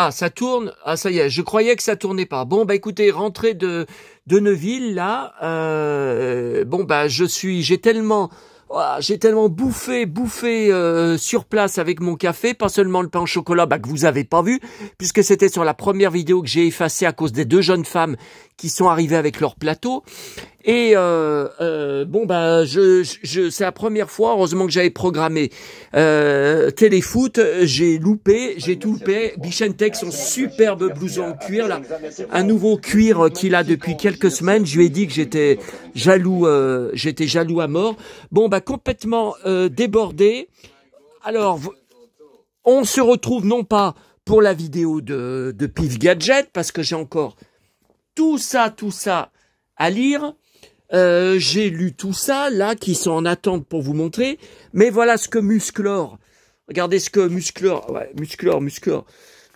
Ah, ça tourne. Ah, ça y est, je croyais que ça tournait pas. Bon, bah écoutez, rentrée de Neuville, là, bon, bah j'ai tellement bouffé sur place avec mon café, pas seulement le pain au chocolat, bah que vous avez pas vu, puisque c'était sur la première vidéo que j'ai effacée à cause des deux jeunes femmes qui sont arrivées avec leur plateau. Et bon bah c'est la première fois, heureusement que j'avais programmé téléfoot, j'ai tout loupé. Bichentech, son superbe blouson en cuir là, un nouveau cuir qu'il a depuis quelques semaines. Je lui ai dit que j'étais jaloux à mort. Bon bah complètement débordé. Alors on se retrouve non pas pour la vidéo de Pif Gadget parce que j'ai encore tout ça à lire. J'ai lu tout ça, là, qui sont en attente pour vous montrer. Mais voilà ce que Musclor. Regardez ce que Musclor. Ouais,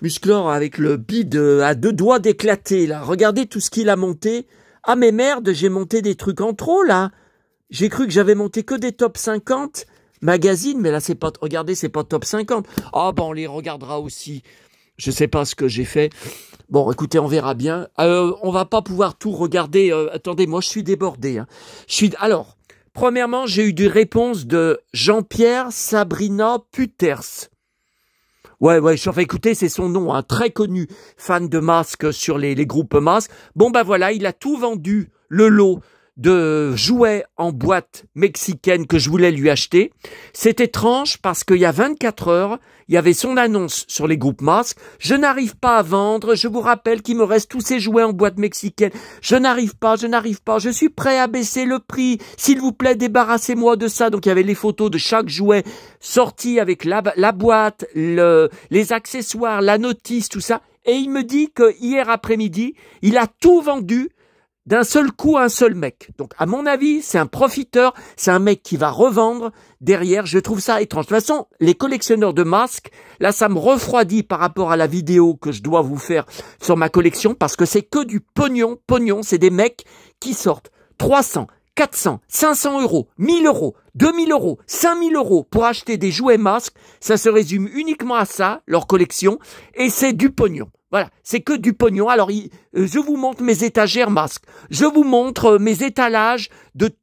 Musclor avec le bide à 2 doigts d'éclater, là. Regardez tout ce qu'il a monté. Ah, mais merde, j'ai monté des trucs en trop, là. J'ai cru que j'avais monté que des top 50 magazines, mais là, c'est pas, regardez, c'est pas top 50. Ah, ben, on les regardera aussi. Je sais pas ce que j'ai fait. Bon, écoutez, on verra bien. On va pas pouvoir tout regarder. Attendez, moi, je suis débordé. Hein. Alors, premièrement, j'ai eu des réponses de Jean-Pierre Sabrina Puters. Ouais, enfin, écoutez, c'est son nom, un très connu fan de masques sur les groupes masques. Bon, bah voilà, il a tout vendu, le lot de jouets en boîte mexicaine que je voulais lui acheter. C'est étrange parce qu'il y a 24 heures, il y avait son annonce sur les groupes masques. Je n'arrive pas à vendre. Je vous rappelle qu'il me reste tous ces jouets en boîte mexicaine. Je n'arrive pas. Je suis prêt à baisser le prix. S'il vous plaît, débarrassez-moi de ça. Donc, il y avait les photos de chaque jouet sorti avec la boîte, les accessoires, la notice, tout ça. Et il me dit que hier après-midi, il a tout vendu d'un seul coup à un seul mec. Donc, à mon avis, c'est un profiteur, c'est un mec qui va revendre derrière. Je trouve ça étrange. De toute façon, les collectionneurs de masques, là, ça me refroidit par rapport à la vidéo que je dois vous faire sur ma collection parce que c'est que du pognon. C'est des mecs qui sortent 300, 400, 500 euros, 1000 euros, 2000 euros, 5000 euros pour acheter des jouets masques. Ça se résume uniquement à ça, leur collection, et c'est du pognon. Voilà, c'est que du pognon. Alors, je vous montre mes étagères masques. Je vous montre mes étalages de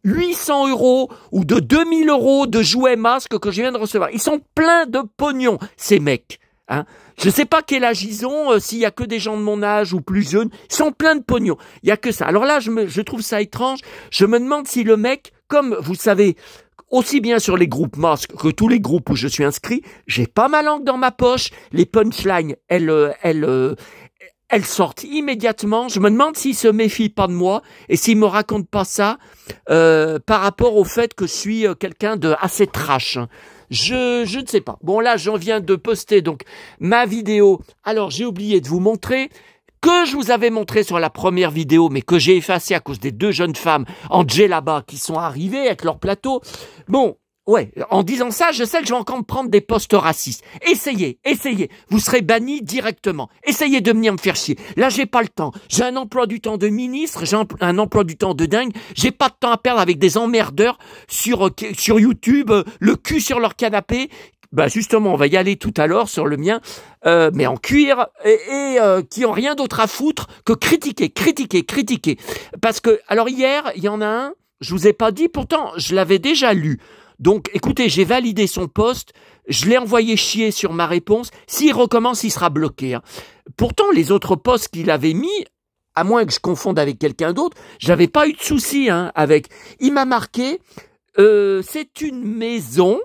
800 euros ou de 2000 euros de jouets masques que je viens de recevoir. Ils sont pleins de pognon, ces mecs. Hein. Je sais pas quel âge ils ont, s'il y a que des gens de mon âge ou plus jeunes. Ils sont pleins de pognon. Il y a que ça. Alors là, je trouve ça étrange. Je me demande si le mec, comme vous savez, aussi bien sur les groupes masques que tous les groupes où je suis inscrit, j'ai pas ma langue dans ma poche. Les punchlines, elles sortent immédiatement. Je me demande s'il se méfie pas de moi et s'il me raconte pas ça par rapport au fait que je suis quelqu'un de assez trash. Je ne sais pas. Bon, là, j'en viens de poster donc ma vidéo. Alors, j'ai oublié de vous montrer que je vous avais montré sur la première vidéo, mais que j'ai effacé à cause des 2 jeunes femmes en djellaba qui sont arrivées avec leur plateau. Bon, ouais, en disant ça, je sais que je vais encore me prendre des postes racistes. Essayez, vous serez bannis directement. Essayez de venir me faire chier. Là, j'ai pas le temps. J'ai un emploi du temps de ministre, j'ai un emploi du temps de dingue. J'ai pas de temps à perdre avec des emmerdeurs sur YouTube, le cul sur leur canapé. Bah justement, on va y aller tout à l'heure sur le mien, mais en cuir, et qui ont rien d'autre à foutre que critiquer. Parce que, alors hier, il y en a un, je vous ai pas dit, pourtant, je l'avais déjà lu. Donc, écoutez, j'ai validé son post, je l'ai envoyé chier sur ma réponse. S'il recommence, il sera bloqué. Hein. Pourtant, les autres posts qu'il avait mis, à moins que je confonde avec quelqu'un d'autre, j'avais pas eu de souci avec. Il m'a marqué, c'est une maison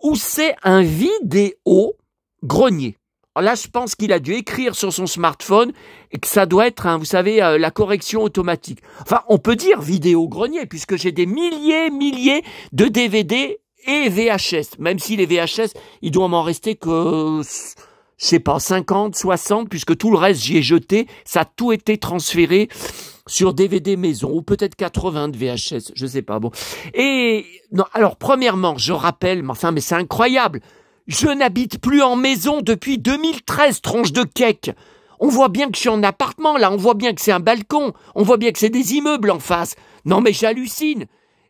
où c'est un vidéo grenier. Alors là, je pense qu'il a dû écrire sur son smartphone et que ça doit être, vous savez, la correction automatique. Enfin, on peut dire vidéo grenier puisque j'ai des milliers de DVD et VHS. Même si les VHS, il doit m'en rester que, je sais pas, 50, 60, puisque tout le reste, j'y ai jeté. Ça a tout été transféré sur DVD maison, ou peut-être 80 de VHS, je sais pas, bon. Et, non, alors, premièrement, je rappelle, mais c'est incroyable. Je n'habite plus en maison depuis 2013, tronche de cake. On voit bien que je suis en appartement, là, on voit bien que c'est un balcon, on voit bien que c'est des immeubles en face. Non, mais j'hallucine.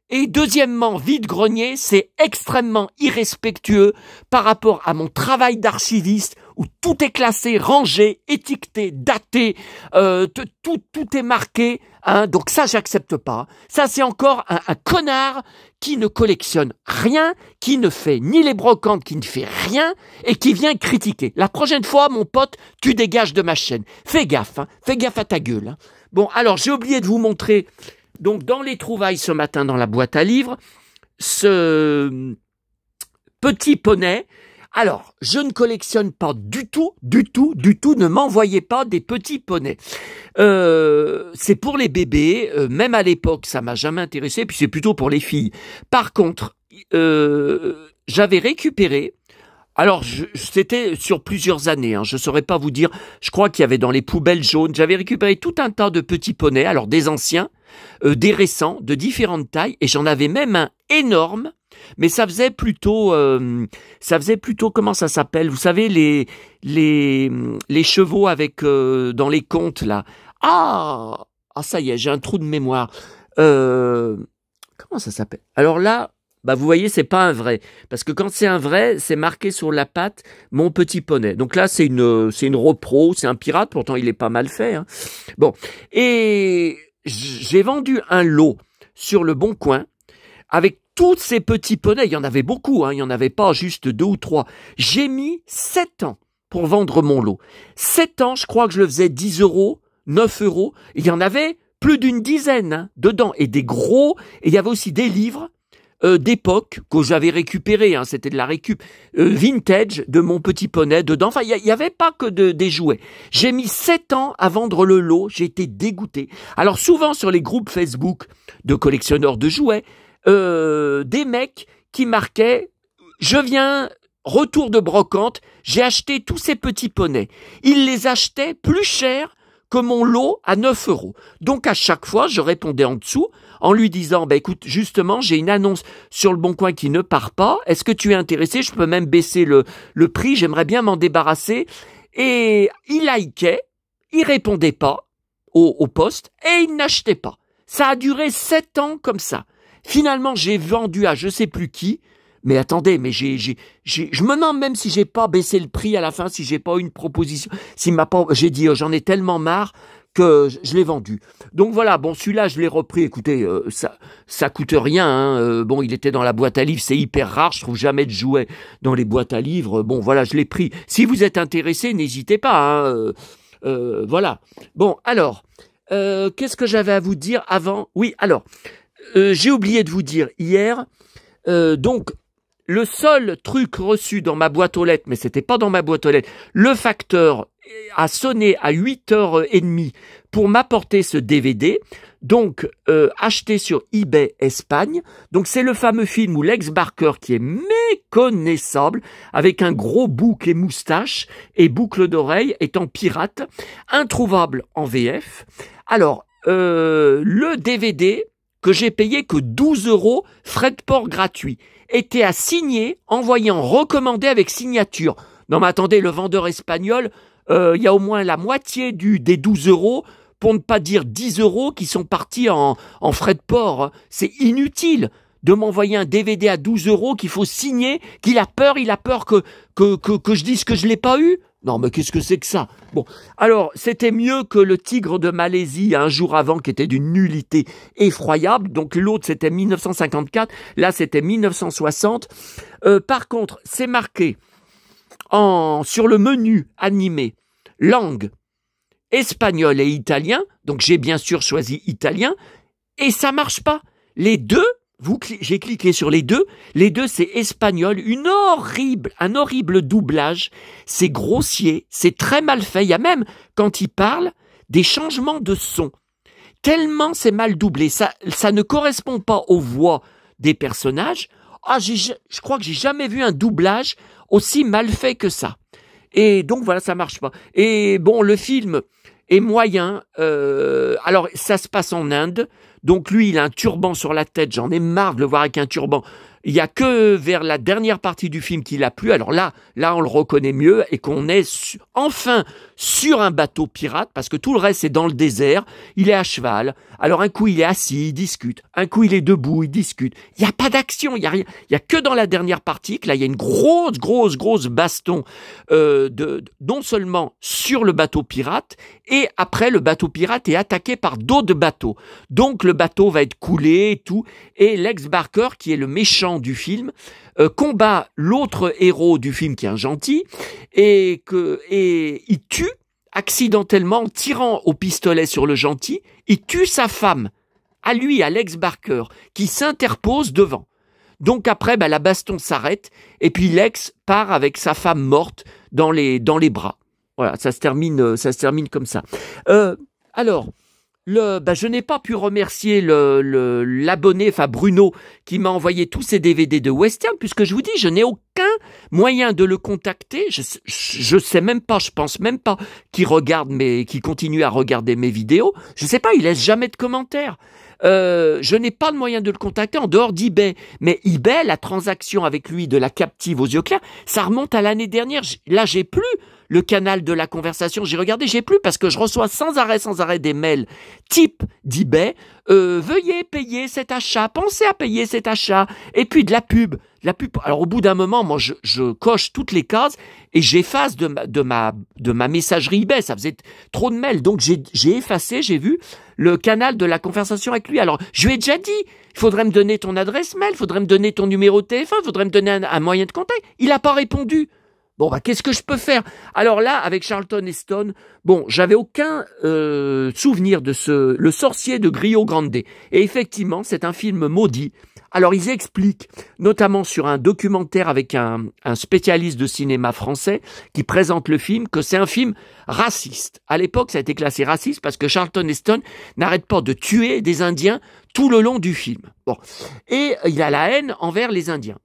Et deuxièmement, vide-grenier, c'est extrêmement irrespectueux par rapport à mon travail d'archiviste où tout est classé, rangé, étiqueté, daté, tout est marqué. Hein, donc ça, j'accepte pas. Ça, c'est encore un connard qui ne collectionne rien, qui ne fait ni les brocantes, qui ne fait rien et qui vient critiquer. La prochaine fois, mon pote, tu dégages de ma chaîne. Fais gaffe à ta gueule. Hein. Bon, alors, j'ai oublié de vous montrer, donc dans les trouvailles ce matin dans la boîte à livres, ce petit poney. Alors, je ne collectionne pas du tout, ne m'envoyez pas des petits poneys. C'est pour les bébés, même à l'époque, ça m'a jamais intéressé, puis c'est plutôt pour les filles. Par contre, j'avais récupéré, alors c'était sur plusieurs années, hein, je saurais pas vous dire, je crois qu'il y avait dans les poubelles jaunes, j'avais récupéré tout un tas de petits poneys, alors des anciens, des récents, de différentes tailles, et j'en avais même un énorme, mais ça faisait plutôt, comment ça s'appelle? Vous savez, les chevaux avec, dans les contes, là. Ah, ça y est, j'ai un trou de mémoire. Comment ça s'appelle? Alors là, bah, vous voyez, c'est pas un vrai. Parce que quand c'est un vrai, c'est marqué sur la patte, mon petit poney. Donc là, c'est une repro, c'est un pirate, pourtant il est pas mal fait, hein. Bon. Et j'ai vendu un lot sur le Bon Coin, avec tous ces petits poneys, il y en avait beaucoup, hein, il n'y en avait pas juste 2 ou 3. J'ai mis 7 ans pour vendre mon lot. 7 ans, je crois que je le faisais 10 €, 9 €. Il y en avait plus d'une dizaine, hein, dedans. Et des gros, et il y avait aussi des livres d'époque que j'avais récupérés, hein, c'était de la récup, vintage de mon petit poney dedans. Enfin, il n'y avait pas que des jouets. J'ai mis 7 ans à vendre le lot, j'ai été dégoûté. Alors souvent sur les groupes Facebook de collectionneurs de jouets, des mecs qui marquaient « Je viens, retour de brocante, j'ai acheté tous ces petits poneys. » Ils les achetaient plus cher que mon lot à 9 €. Donc à chaque fois, je répondais en dessous en lui disant « Écoute, justement, j'ai une annonce sur le Bon Coin qui ne part pas. Est-ce que tu es intéressé? Je peux même baisser le prix, j'aimerais bien m'en débarrasser. » Et il likait, il répondait pas au poste et il n'achetait pas. Ça a duré 7 ans comme ça. Finalement, j'ai vendu à je sais plus qui, mais attendez, mais je me demande même si j'ai pas baissé le prix à la fin, si j'ai pas eu une proposition, j'ai dit, j'en ai tellement marre que je l'ai vendu. Donc voilà, bon, celui-là, je l'ai repris, écoutez, ça coûte rien, hein. Bon, il était dans la boîte à livres, c'est hyper rare, je trouve jamais de jouets dans les boîtes à livres, bon, voilà, je l'ai pris. Si vous êtes intéressé, n'hésitez pas, hein, voilà. Bon, alors, qu'est-ce que j'avais à vous dire avant? Oui, alors, j'ai oublié de vous dire hier, donc le seul truc reçu dans ma boîte aux lettres, mais c'était pas dans ma boîte aux lettres, le facteur a sonné à 8h30 pour m'apporter ce DVD, donc acheté sur eBay Espagne. Donc c'est le fameux film où Lex Barker, qui est méconnaissable, avec un gros bouc et moustache et boucle d'oreille, étant pirate, introuvable en VF. Alors, le DVD que j'ai payé que 12 € frais de port gratuit, était à signer, envoyé en recommandé avec signature. Non mais attendez, le vendeur espagnol, il y a au moins la moitié des 12 €, pour ne pas dire 10 € qui sont partis en frais de port. C'est inutile de m'envoyer un DVD à 12 € qu'il faut signer, il a peur que je dise que je l'ai pas eu. Non, mais qu'est-ce que c'est que ça? Bon, alors, c'était mieux que le Tigre de Malaisie un jour avant, qui était d'une nullité effroyable. Donc, l'autre, c'était 1954. Là, c'était 1960. Par contre, c'est marqué sur le menu animé, langue espagnol et italien. Donc, j'ai bien sûr choisi italien. Et ça marche pas. Les deux, j'ai cliqué sur les deux c'est espagnol, un horrible doublage, c'est grossier, c'est très mal fait, il y a même, quand il parle, des changements de son, tellement c'est mal doublé, ça ne correspond pas aux voix des personnages. Je crois que j'ai jamais vu un doublage aussi mal fait que ça, et donc voilà, ça marche pas. Et bon, le film est moyen, alors ça se passe en Inde. Donc lui, il a un turban sur la tête, j'en ai marre de le voir avec un turban. Il y a que vers la dernière partie du film qu'il a plu. Alors là, on le reconnaît mieux et qu'on est enfin sur un bateau pirate parce que tout le reste c'est dans le désert. Il est à cheval. Alors un coup il est assis, il discute. Un coup il est debout, il discute. Il n'y a pas d'action, il y a rien. Il y a que dans la dernière partie que là il y a une grosse baston non seulement sur le bateau pirate et après le bateau pirate est attaqué par d'autres bateaux. Donc le bateau va être coulé et tout. Et Lex Barker, qui est le méchant du film, combat l'autre héros du film qui est un gentil et il tue accidentellement en tirant au pistolet sur le gentil, il tue sa femme, à lui, à Lex Barker, qui s'interpose devant. Donc après, la baston s'arrête et puis Lex part avec sa femme morte dans les bras. Voilà, ça se termine comme ça. Alors, je n'ai pas pu remercier l'abonné, enfin Bruno, qui m'a envoyé tous ces DVD de western, puisque je vous dis, je n'ai aucun moyen de le contacter. Je sais même pas, je pense même pas qu'il continue à regarder mes vidéos. Je sais pas, il laisse jamais de commentaires. Je n'ai pas de moyen de le contacter en dehors d'eBay. Mais eBay, la transaction avec lui de la captive aux yeux clairs, ça remonte à l'année dernière. Là, j'ai plus le canal de la conversation. J'ai regardé, j'ai plus parce que je reçois sans arrêt des mails type d'eBay. Veuillez payer cet achat. Pensez à payer cet achat. Et puis de la pub. Alors au bout d'un moment, moi, je coche toutes les cases et j'efface de ma messagerie eBay. Ça faisait trop de mails. Donc j'ai effacé, j'ai vu le canal de la conversation avec lui. Alors, je lui ai déjà dit, il faudrait me donner ton adresse mail, il faudrait me donner ton numéro de téléphone, il faudrait me donner un moyen de contact. Il n'a pas répondu. Bon, qu'est-ce que je peux faire? Alors là, avec Charlton Heston, j'avais aucun souvenir de Le sorcier de Rio Grande. Et effectivement, c'est un film maudit. Alors, ils expliquent, notamment sur un documentaire avec un spécialiste de cinéma français qui présente le film, que c'est un film raciste. À l'époque, ça a été classé raciste parce que Charlton Heston n'arrête pas de tuer des Indiens tout le long du film. Et il a la haine envers les Indiens.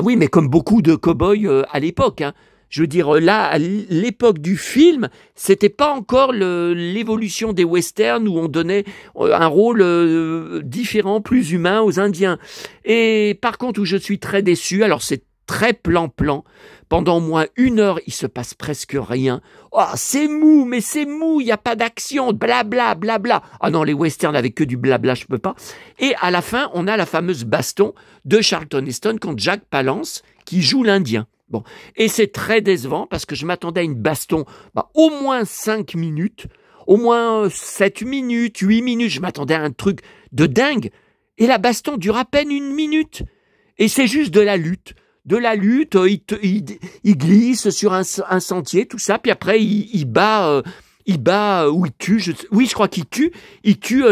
Oui, mais comme beaucoup de cow-boys à l'époque, hein. Je veux dire, là, à l'époque du film, c'était pas encore l'évolution des westerns où on donnait un rôle différent, plus humain aux Indiens. Et par contre, où je suis très déçu, alors c'est très plan-plan. Pendant au moins 1 heure, il se passe presque rien. Oh, c'est mou, mais c'est mou, il n'y a pas d'action, blabla, blabla. Ah non, les westerns avec que du blabla, je peux pas. Et à la fin, on a la fameuse baston de Charlton Heston contre Jack Palance, qui joue l'Indien. Et c'est très décevant parce que je m'attendais à une baston au moins 5 minutes, au moins 7 minutes, 8 minutes, je m'attendais à un truc de dingue. Et la baston dure à peine 1 minute. Et c'est juste de la lutte. Il glisse sur un sentier, tout ça, puis après il bat ou il tue, je crois qu'il tue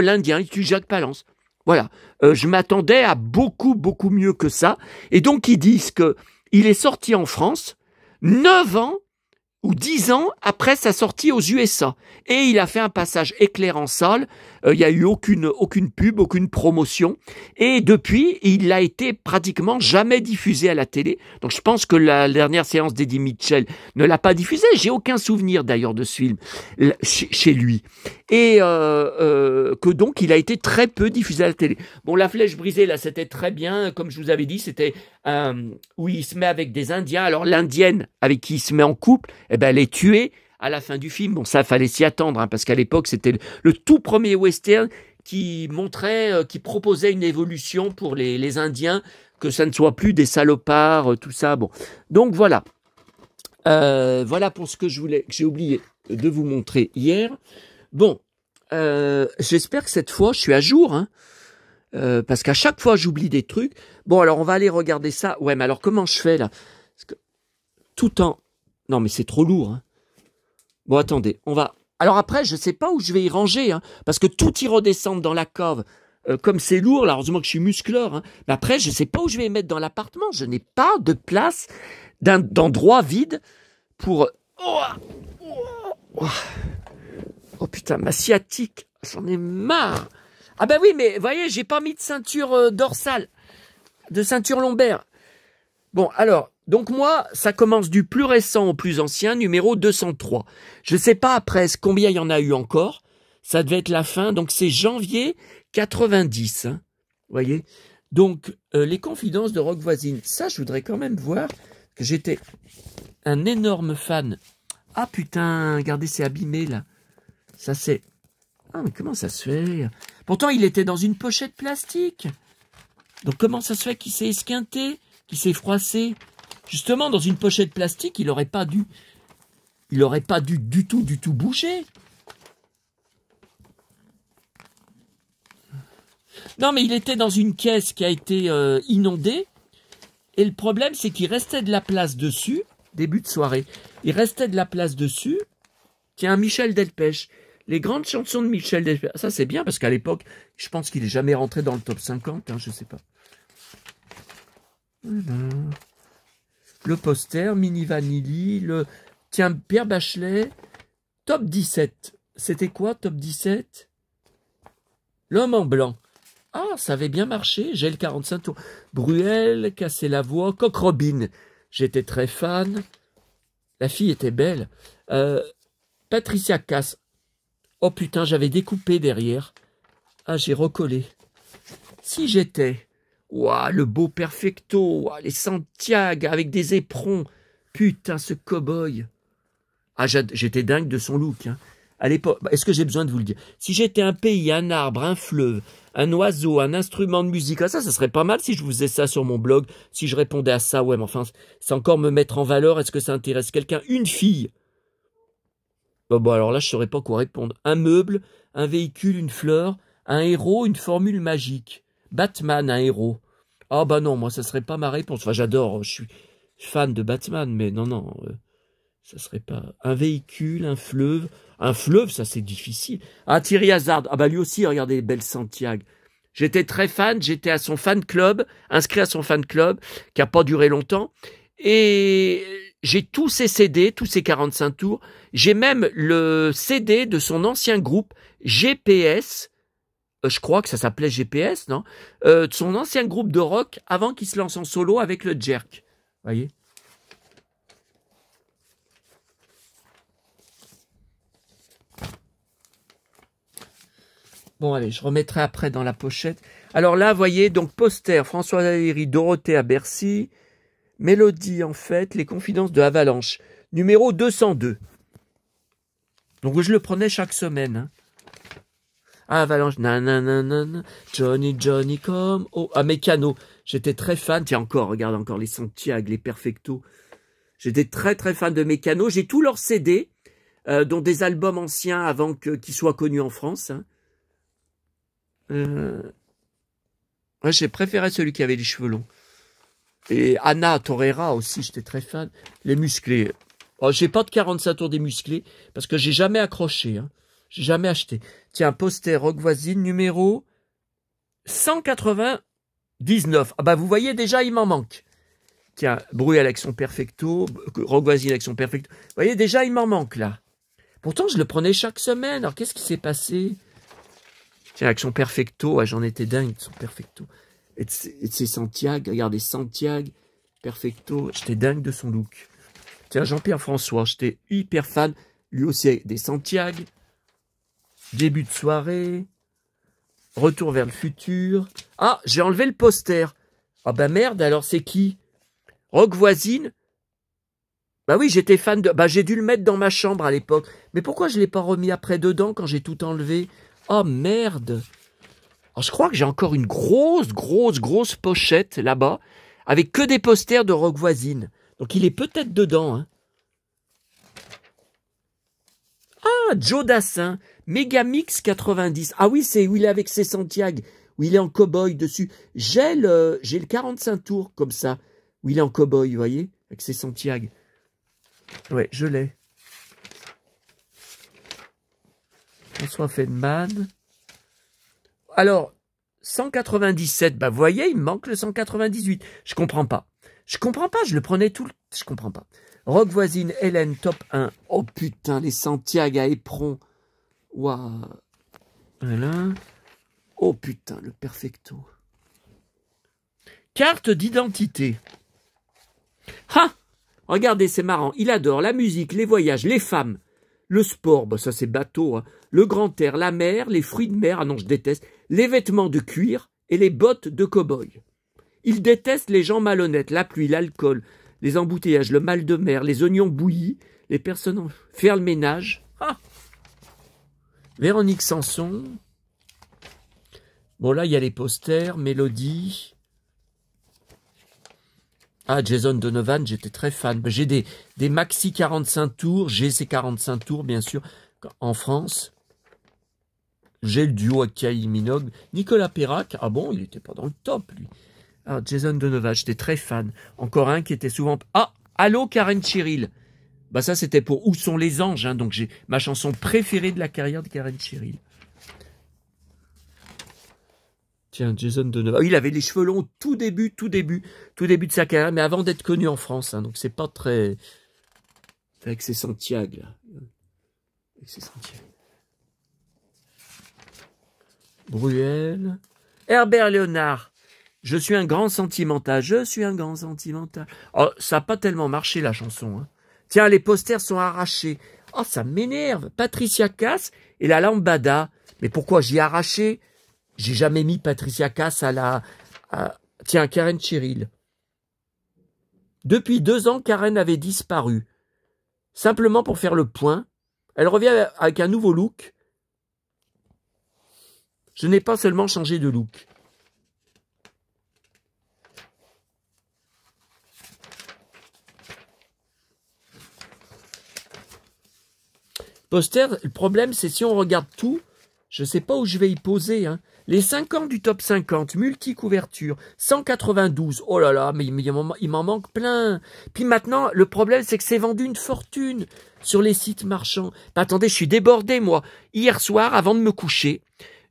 l'Indien, il tue Jack Palance. Voilà, je m'attendais à beaucoup mieux que ça. Et donc ils disent que il est sorti en France 9 ans ou 10 ans après sa sortie aux USA. Et il a fait un passage éclair en salle. Il n'y a eu aucune pub, aucune promotion. Et depuis, il a été pratiquement jamais diffusé à la télé. Donc je pense que la dernière séance d'Eddie Mitchell ne l'a pas diffusé. J'ai aucun souvenir d'ailleurs de ce film chez lui. Et que donc il a été très peu diffusé à la télé. La Flèche brisée, là, c'était très bien. Comme je vous avais dit, c'était où il se met avec des Indiens. Alors l'Indienne avec qui il se met en couple, elle est tuée à la fin du film. Ça fallait s'y attendre, hein, parce qu'à l'époque, c'était le tout premier western qui proposait une évolution pour les Indiens, que ça ne soit plus des salopards, tout ça. Donc voilà. Voilà pour ce que j'ai oublié de vous montrer hier. J'espère que cette fois, je suis à jour, hein, parce qu'à chaque fois, j'oublie des trucs. Alors on va aller regarder ça. Ouais, mais alors comment je fais là? Parce que tout en... Non, mais c'est trop lourd, hein. Attendez, on va... Alors après, je sais pas où je vais y ranger, hein, parce que tout y redescendre dans la cave, comme c'est lourd, là, heureusement que je suis musclore, hein. Mais après, je sais pas où je vais mettre dans l'appartement. Je n'ai pas de place d'endroit vide pour... Oh putain, ma sciatique, j'en ai marre. Ah oui, mais vous voyez, j'ai pas mis de ceinture dorsale, de ceinture lombaire. Alors... Donc moi, ça commence du plus récent au plus ancien, numéro 203. Je sais pas après combien il y en a eu encore. Ça devait être la fin, donc c'est janvier 90. Hein, vous voyez. Donc, les confidences de Rock Voisine. Ça, je voudrais quand même voir que j'étais un énorme fan. Ah putain, regardez, c'est abîmé là. Ça c'est... Ah, mais comment ça se fait? Pourtant, il était dans une pochette plastique. Donc comment ça se fait qu'il s'est esquinté, qu'il s'est froissé? Justement, dans une pochette plastique, il n'aurait pas dû du tout bouger. Non, mais il était dans une caisse qui a été inondée. Et le problème, c'est qu'il restait de la place dessus, début de soirée. Il restait de la place dessus. Tiens, Michel Delpech. Les grandes chansons de Michel Delpech. Ça, c'est bien, parce qu'à l'époque, je pense qu'il n'est jamais rentré dans le top 50, hein, je sais pas. Voilà. Le poster, Mini Vanilli, tiens, Pierre Bachelet, top 17. C'était quoi, top 17? L'homme en blanc. Ah, ça avait bien marché, j'ai le 45 tours. Bruel, Casser la voix, Coq Robin. J'étais très fan. La fille était belle. Patricia Cass. Oh putain, j'avais découpé derrière. Ah, j'ai recollé. Si j'étais... Ouah, le beau Perfecto. Ouah, les Santiago avec des éperons. Putain, ce cow-boy. Ah, j'étais dingue de son look. Hein. À l'époque, est-ce que j'ai besoin de vous le dire? Si j'étais un pays, un arbre, un fleuve, un oiseau, un instrument de musique, ça serait pas mal si je vous faisais ça sur mon blog, si je répondais à ça. Ouais, mais enfin, c'est encore me mettre en valeur. Est-ce que ça intéresse quelqu'un? Une fille. Bon, alors là, je saurais pas quoi répondre. Un meuble, un véhicule, une fleur, un héros, une formule magique. Batman, un héros. Ah bah non, moi, ça serait pas ma réponse. Enfin, j'adore, je suis fan de Batman, mais non, ça serait pas... Un véhicule, un fleuve. Un fleuve, ça, c'est difficile. Ah, Thierry Hazard. Ah bah lui aussi, regardez les belles Santiago. J'étais très fan, j'étais à son fan club, inscrit à son fan club, qui a pas duré longtemps. Et j'ai tous ses CD, tous ses 45 tours. J'ai même le CD de son ancien groupe, GPS. Je crois que ça s'appelait GPS, non? De son ancien groupe de rock avant qu'il se lance en solo avec le Jerk. Voyez? Bon, allez, je remettrai après dans la pochette. Alors là, voyez, donc poster, François Valéry, Dorothée à Bercy, Mélodie, en fait, les confidences de Avalanche, numéro 202. Donc je le prenais chaque semaine. Hein. Avalanche, nanana, Johnny come. Oh, ah, Mécano, j'étais très fan. Tiens, regarde encore les Santiago, les Perfecto. J'étais très fan de Mécano. J'ai tous leurs CD, dont des albums anciens avant qu'ils soient connus en France. Hein. Ouais, j'ai préféré celui qui avait les cheveux longs. Et Anna Torreira aussi, j'étais très fan. Les musclés. Oh, j'ai pas de 45 tours des musclés, parce que j'ai jamais accroché. Hein. J'ai jamais acheté. Tiens, poster Rock Voisine, numéro 199. Ah bah vous voyez déjà, il m'en manque. Tiens, Bruel avec son Perfecto, Rock Voisine avec son Perfecto. Vous voyez déjà, il m'en manque là. Pourtant, je le prenais chaque semaine. Alors, qu'est-ce qui s'est passé? Tiens, avec son Perfecto, j'en étais dingue de son Perfecto. Et de ses Santiago, regardez, Santiago, Perfecto, j'étais dingue de son look. Tiens, Jean-Pierre François, j'étais hyper fan, lui aussi des Santiago. Début de soirée, Retour vers le futur. Ah, j'ai enlevé le poster. Ah bah merde, alors c'est qui? Rock Voisine? Bah oui, j'étais fan de... Bah j'ai dû le mettre dans ma chambre à l'époque. Mais pourquoi je ne l'ai pas remis après dedans quand j'ai tout enlevé? Oh merde! Alors, je crois que j'ai encore une grosse pochette là-bas, avec que des posters de Rock Voisine. Donc il est peut-être dedans. Hein. Ah, Joe Dassin, Megamix 90. Ah oui, c'est où il est avec ses Santiago, où il est en cow-boy dessus. J'ai le 45 tours comme ça, où il est en cow-boy, vous voyez, avec ses Santiago. Ouais, je l'ai. François Feldman. Alors, 197, bah vous voyez, il me manque le 198. Je comprends pas. Je le prenais tout le... Je comprends pas. Rock Voisine, Hélène, top 1. Oh putain, les Santiago à éperon. Waouh. Voilà. Oh putain, le Perfecto. Carte d'identité. Ah, regardez, c'est marrant. Il adore la musique, les voyages, les femmes. Le sport, bah ça c'est bateau. Hein. Le grand air, la mer, les fruits de mer, ah non, je déteste. Les vêtements de cuir et les bottes de cow-boy. Il déteste les gens malhonnêtes, la pluie, l'alcool, les embouteillages, le mal de mer, les oignons bouillis, les personnes faire le ménage. Ah, Véronique Sanson. Bon, là, il y a les posters, Mélodie. Ah, Jason Donovan, j'étais très fan. J'ai des maxi 45 tours, j'ai ces 45 tours, bien sûr, en France. J'ai le duo avec Kylie Minogue. Nicolas Perrac, ah bon, il n'était pas dans le top, lui. Ah, Jason Donovan, j'étais très fan. Encore un qui était souvent... Ah, allô, Karen Cheryl. Bah ça, c'était pour Où sont les anges, hein, donc j'ai ma chanson préférée de la carrière de Karen Cheryl. Tiens, Jason Donovan. Il avait les cheveux longs tout début de sa carrière, mais avant d'être connu en France, hein, donc c'est pas très... Avec ses Santiago, là. Avec ses Santiago. Bruel. Herbert Léonard. Je suis un grand sentimental. Je suis un grand sentimental. Oh, ça n'a pas tellement marché, la chanson. Hein. Tiens, les posters sont arrachés. Oh, ça m'énerve. Patricia Cass et la Lambada. Mais pourquoi j'y ai arraché? J'ai jamais mis Patricia Cass à la... Tiens, Karen Cheryl. Depuis 2 ans, Karen avait disparu. Simplement pour faire le point. Elle revient avec un nouveau look. Je n'ai pas seulement changé de look. Poster, le problème, c'est si on regarde tout, je ne sais pas où je vais y poser. Hein. Les 50 du top 50, multi-couverture, 192. Oh là là, mais il m'en manque plein. Puis maintenant, le problème, c'est que c'est vendu une fortune sur les sites marchands. Ben, attendez, je suis débordé, moi. Hier soir, avant de me coucher,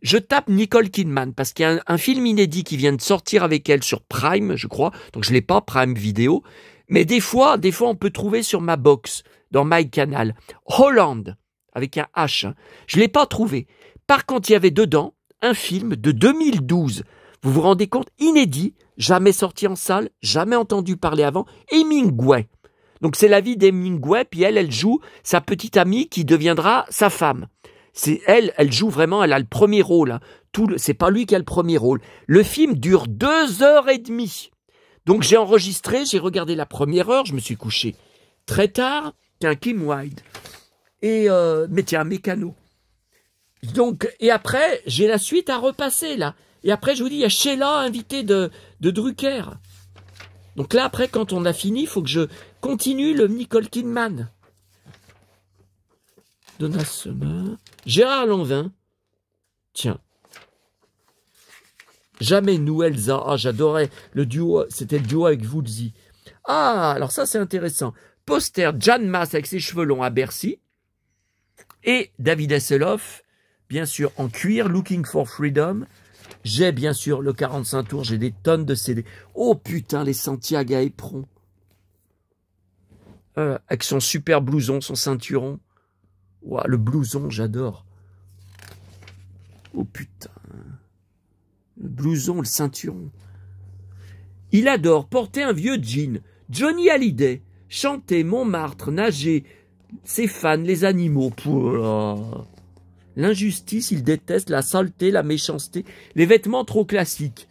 je tape Nicole Kidman, parce qu'il y a un film inédit qui vient de sortir avec elle sur Prime, je crois. Donc je ne l'ai pas, Prime Vidéo. Mais des fois, on peut trouver sur ma box, dans MyCanal. Holland, avec un H. Hein. Je ne l'ai pas trouvé. Par contre, il y avait dedans un film de 2012. Vous vous rendez compte? Inédit, jamais sorti en salle, jamais entendu parler avant. Hemingway. Donc c'est la vie d'Hemingway, puis elle joue sa petite amie qui deviendra sa femme. C'est elle joue vraiment, elle a le premier rôle. Hein. C'est pas lui qui a le premier rôle. Le film dure 2h30. Donc j'ai enregistré, j'ai regardé la première heure, je me suis couché très tard. Tiens, Kim Wilde. Mais tiens, Mécano. Donc, et après, j'ai la suite à repasser, là. Et après, je vous dis, il y a Sheila, invité de Drucker. Donc là, après, quand on a fini, il faut que je continue le Nicole Kidman. Donna Summer. Gérard Lanvin. Tiens. Jamais nous, Elsa. Ah, j'adorais le duo. C'était le duo avec Woolsey. Ah, alors ça, c'est intéressant. Poster Jan Mass avec ses cheveux longs à Bercy. Et David Hasselhoff, bien sûr, en cuir, Looking for Freedom. J'ai bien sûr le 45 tours, j'ai des tonnes de CD. Oh putain, les Santiago à éperon. Avec son super blouson, son ceinturon. Ouah, le blouson, j'adore. Oh putain. Le blouson, le ceinturon. Il adore porter un vieux jean. Johnny Hallyday, chanter, Montmartre, nager, ses fans, les animaux. L'injustice, il déteste la saleté, la méchanceté, les vêtements trop classiques.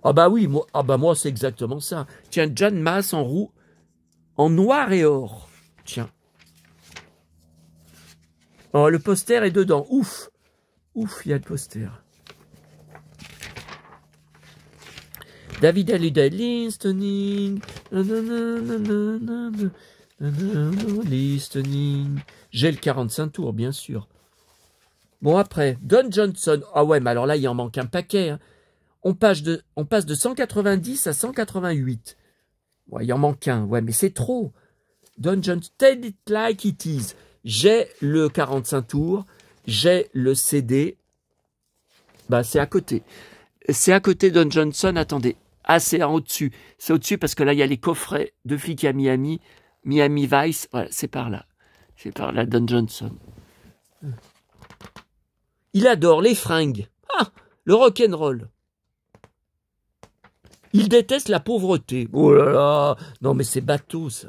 Ah bah oui, moi c'est exactement ça. Tiens, Jan Mass en roux, en noir et or. Tiens. Oh, le poster est dedans. Ouf. Ouf, il y a le poster. David Hallyday, listening. Listening. J'ai le 45 tours, bien sûr. Bon, après, Don Johnson. Ah ouais, mais alors là, il en manque un paquet. Hein. On passe de 190 à 188. Ouais, il en manque un. Ouais, mais c'est trop. Don Johnson, Tell It Like It Is. J'ai le 45 tours. J'ai le CD. Bah, c'est à côté. C'est à côté Don Johnson. Attendez. Ah, c'est au-dessus. C'est au-dessus parce que là, il y a les coffrets de flics à Miami. Miami Vice. Voilà, c'est par là. C'est par là, Don Johnson. Il adore les fringues. Ah, le rock'n'roll. Il déteste la pauvreté. Oh là là. Non, mais c'est bateau, ça.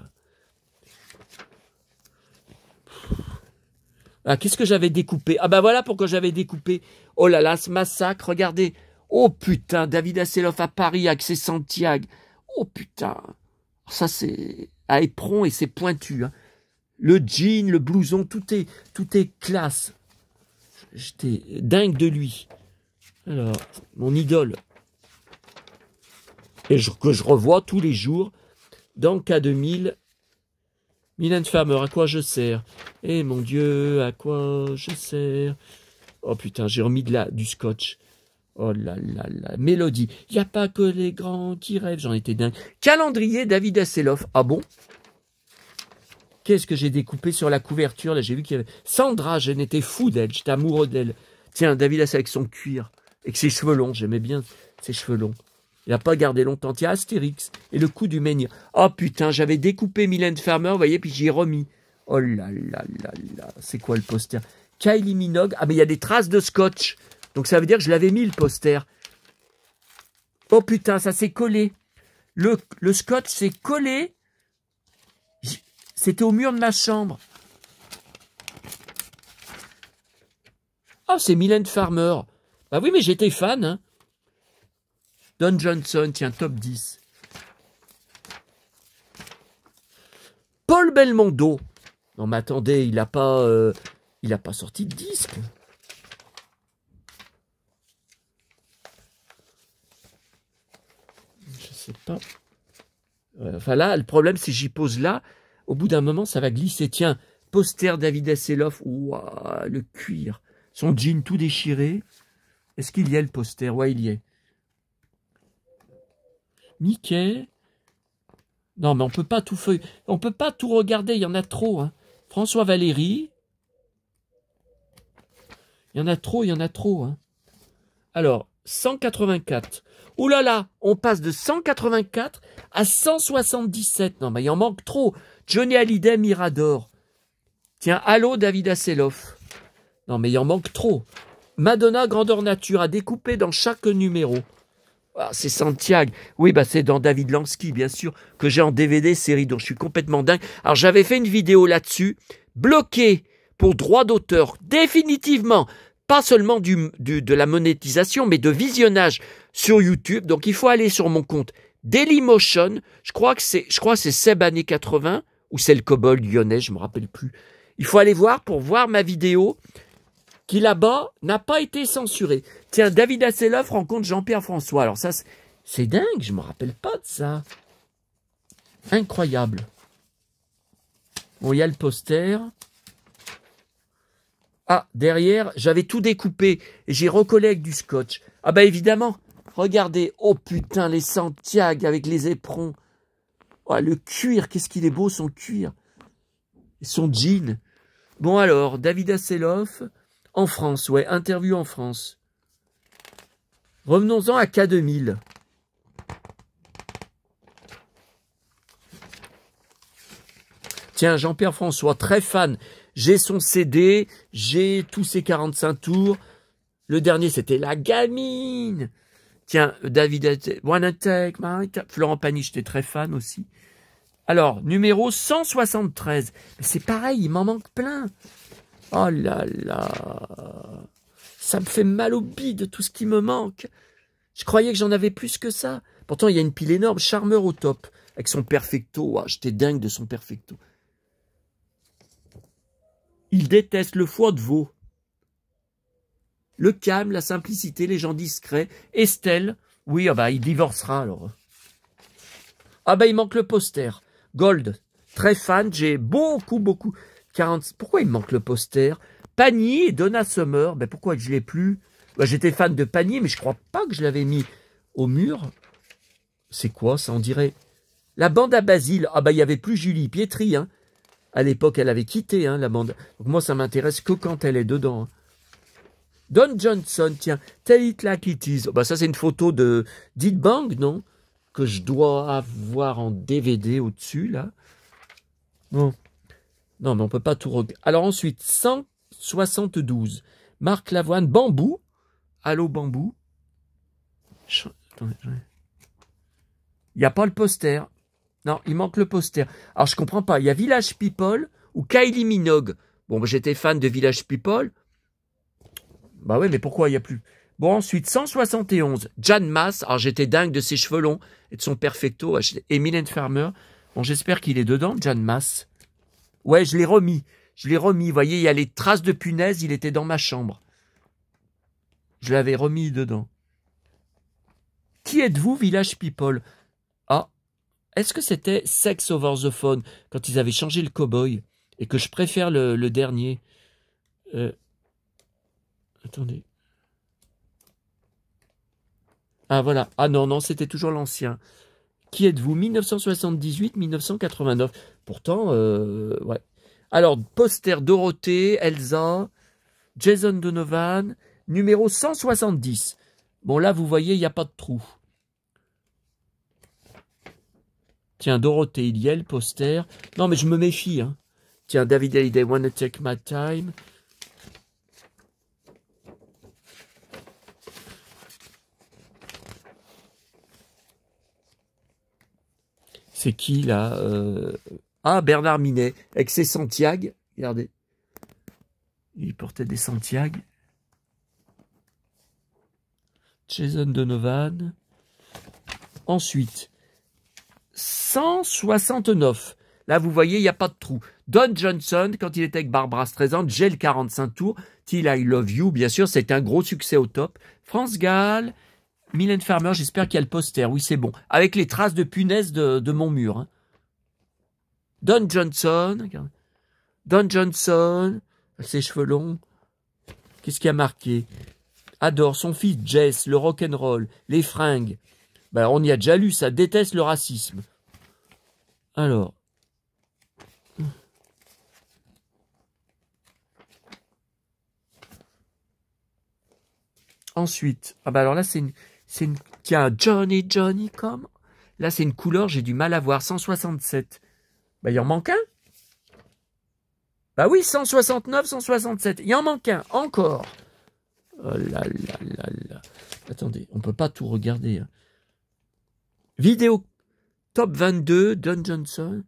Ah, qu'est-ce que j'avais découpé? Ah, bah voilà pourquoi j'avais découpé. Oh là là, ce massacre. Regardez. Oh putain, David Hasselhoff à Paris avec ses Santiago. Oh putain. Ça c'est à éperon et c'est pointu. Hein. Le jean, le blouson, tout est classe. J'étais dingue de lui. Alors, mon idole. Et que je revois tous les jours dans K2000. Mylène Farmer, à quoi je sers? Eh mon Dieu, à quoi je sers? Oh putain, j'ai remis du scotch. Oh là là là, mélodie. Il n'y a pas que les grands qui rêvent, j'en étais dingue. Calendrier David Hasselhoff. Ah bon? Qu'est-ce que j'ai découpé sur la couverture? Là, j'ai vu qu'il y avait... Sandra, je n'étais fou d'elle, j'étais amoureux d'elle. Tiens, David Hasselhoff avec son cuir, avec ses cheveux longs, j'aimais bien ses cheveux longs. Il n'a pas gardé longtemps. Tiens, Astérix et le coup du menhir. Oh putain, j'avais découpé Mylène Farmer, vous voyez, puis j'y ai remis. Oh là là là là, c'est quoi le poster? Kylie Minogue. Ah mais il y a des traces de scotch. Donc ça veut dire que je l'avais mis le poster. Oh putain, ça s'est collé. Le scotch s'est collé. C'était au mur de ma chambre. Oh, c'est Mylène Farmer. Bah oui, mais j'étais fan. Hein. Don Johnson, tiens, top 10. Paul Belmondo. Non mais attendez, il a pas sorti de disque. Je sais pas. Enfin là, le problème c'est que j'y pose là. Au bout d'un moment, ça va glisser. Tiens, poster David Hasselhoff. Ouah, le cuir. Son jean tout déchiré. Est-ce qu'il y a le poster? Ouais, il y est. Mickey. Non, mais on peut pas tout feuiller. On peut pas tout regarder, il y en a trop. Hein. François Valéry. Il y en a trop, il y en a trop. Hein. Alors, 184. Ouh là là, on passe de 184 à 177. Non, mais il en manque trop. Johnny Hallyday, Mirador. Tiens, allô, David Hasselhoff. Non, mais il en manque trop. Madonna, grandeur nature, à découper dans chaque numéro. Ah, c'est Santiago. Oui, bah c'est dans David Lansky, bien sûr, que j'ai en DVD série, dont je suis complètement dingue. Alors, j'avais fait une vidéo là-dessus, bloqué pour droit d'auteur, définitivement, pas seulement de la monétisation, mais de visionnage sur YouTube. Donc, il faut aller sur mon compte Dailymotion. Je crois que c'est Seb années 80, ou c'est le Kobold lyonnais, je me rappelle plus. Il faut aller voir pour voir ma vidéo qui là-bas n'a pas été censurée. Tiens, David Hasselhoff rencontre Jean-Pierre François. Alors ça, c'est dingue, je me rappelle pas de ça. Incroyable. Bon, il y a le poster. Ah, derrière, j'avais tout découpé et j'ai recollé avec du scotch. Ah bah évidemment, regardez. Oh putain, les Santiago avec les éperons. Oh, le cuir, qu'est-ce qu'il est beau son cuir. Et son jean. Bon alors, David Hasselhoff... En France, ouais, interview en France. Revenons-en à K2000. Tiens, Jean-Pierre François, très fan. J'ai son CD, j'ai tous ses 45 tours. Le dernier, c'était La Gamine. Tiens, David, Wanna Take My Time. Florent Pagny, j'étais très fan aussi. Alors, numéro 173. C'est pareil, il m'en manque plein. Oh là là, ça me fait mal au bide tout ce qui me manque. Je croyais que j'en avais plus que ça. Pourtant, il y a une pile énorme. Charmeur au top, avec son perfecto. Oh, j'étais dingue de son perfecto. Il déteste le foie de veau. Le calme, la simplicité, les gens discrets. Estelle, oui, ah bah, il divorcera alors. Ah bah, il manque le poster. Gold, très fan, j'ai beaucoup. 40... Pourquoi il me manque le poster? Pagny et Donna Summer. Ben pourquoi je ne l'ai plus? Ben, j'étais fan de Pagny, mais je crois pas que je l'avais mis au mur. C'est quoi ça? On dirait la bande à Basile. Ah ben il n'y avait plus Julie Pietri. Hein. À l'époque, elle avait quitté hein, la bande. Donc moi, ça m'intéresse que quand elle est dedans. Hein. Don Johnson, tiens. Tell it like it is. Ben, ça, c'est une photo de Did Bang, non? Que je dois avoir en DVD au-dessus, là. Bon. Non, mais on ne peut pas tout regarder. Alors ensuite, 172. Marc Lavoine, Bambou. Allô, Bambou. Il n'y a pas le poster. Non, il manque le poster. Alors, je comprends pas. Il y a Village People ou Kylie Minogue. Bon, bah, j'étais fan de Village People. Bah ouais, mais pourquoi il n'y a plus? Bon, ensuite, 171, Jan Mass. Alors, j'étais dingue de ses cheveux longs et de son perfecto. Et Mylène Farmer. Bon, j'espère qu'il est dedans, Jan Mass. Ouais, je l'ai remis. Je l'ai remis. Vous voyez, il y a les traces de punaise. Il était dans ma chambre. Je l'avais remis dedans. Qui êtes-vous, Village People? Ah, est-ce que c'était Sex Over the Phone quand ils avaient changé le cowboy et que je préfère le dernier? Attendez. Ah, voilà. Ah non, non, c'était toujours l'ancien. Qui êtes-vous? 1978, 1989. Pourtant, ouais. Alors, poster Dorothée, Elsa, Jason Donovan, numéro 170. Bon, là, vous voyez, il n'y a pas de trou. Tiens, Dorothée, il y a le poster. Non, mais je me méfie. Hein. Tiens, David Hallyday, Wanna Take My Time. C'est qui, là Ah, Bernard Minet, avec ses Santiago. Regardez. Il portait des Santiago. Jason Donovan. Ensuite, 169. Là, vous voyez, il n'y a pas de trou. Don Johnson, quand il était avec Barbara Streisand, j'ai le 45 tours. Till I Love You, bien sûr, c'est un gros succès au top. France Gall, Mylène Farmer, j'espère qu'il y a le poster. Oui, c'est bon. Avec les traces de punaise de mon mur. Hein. Don Johnson. Don Johnson. Ses cheveux longs. Qu'est-ce qui a marqué? Adore son fils Jess, le rock'n'roll, les fringues. Ben, on y a déjà lu, ça déteste le racisme. Alors. Ensuite. Ah ben alors là, c'est une... Tiens, Johnny, comme. Là, c'est une couleur, j'ai du mal à voir. 167. Ben, il en manque un. Bah oui, 169, 167. Il en manque un, encore. Oh là là là là. Attendez, on peut pas tout regarder. Hein. Vidéo top 22, Don Johnson.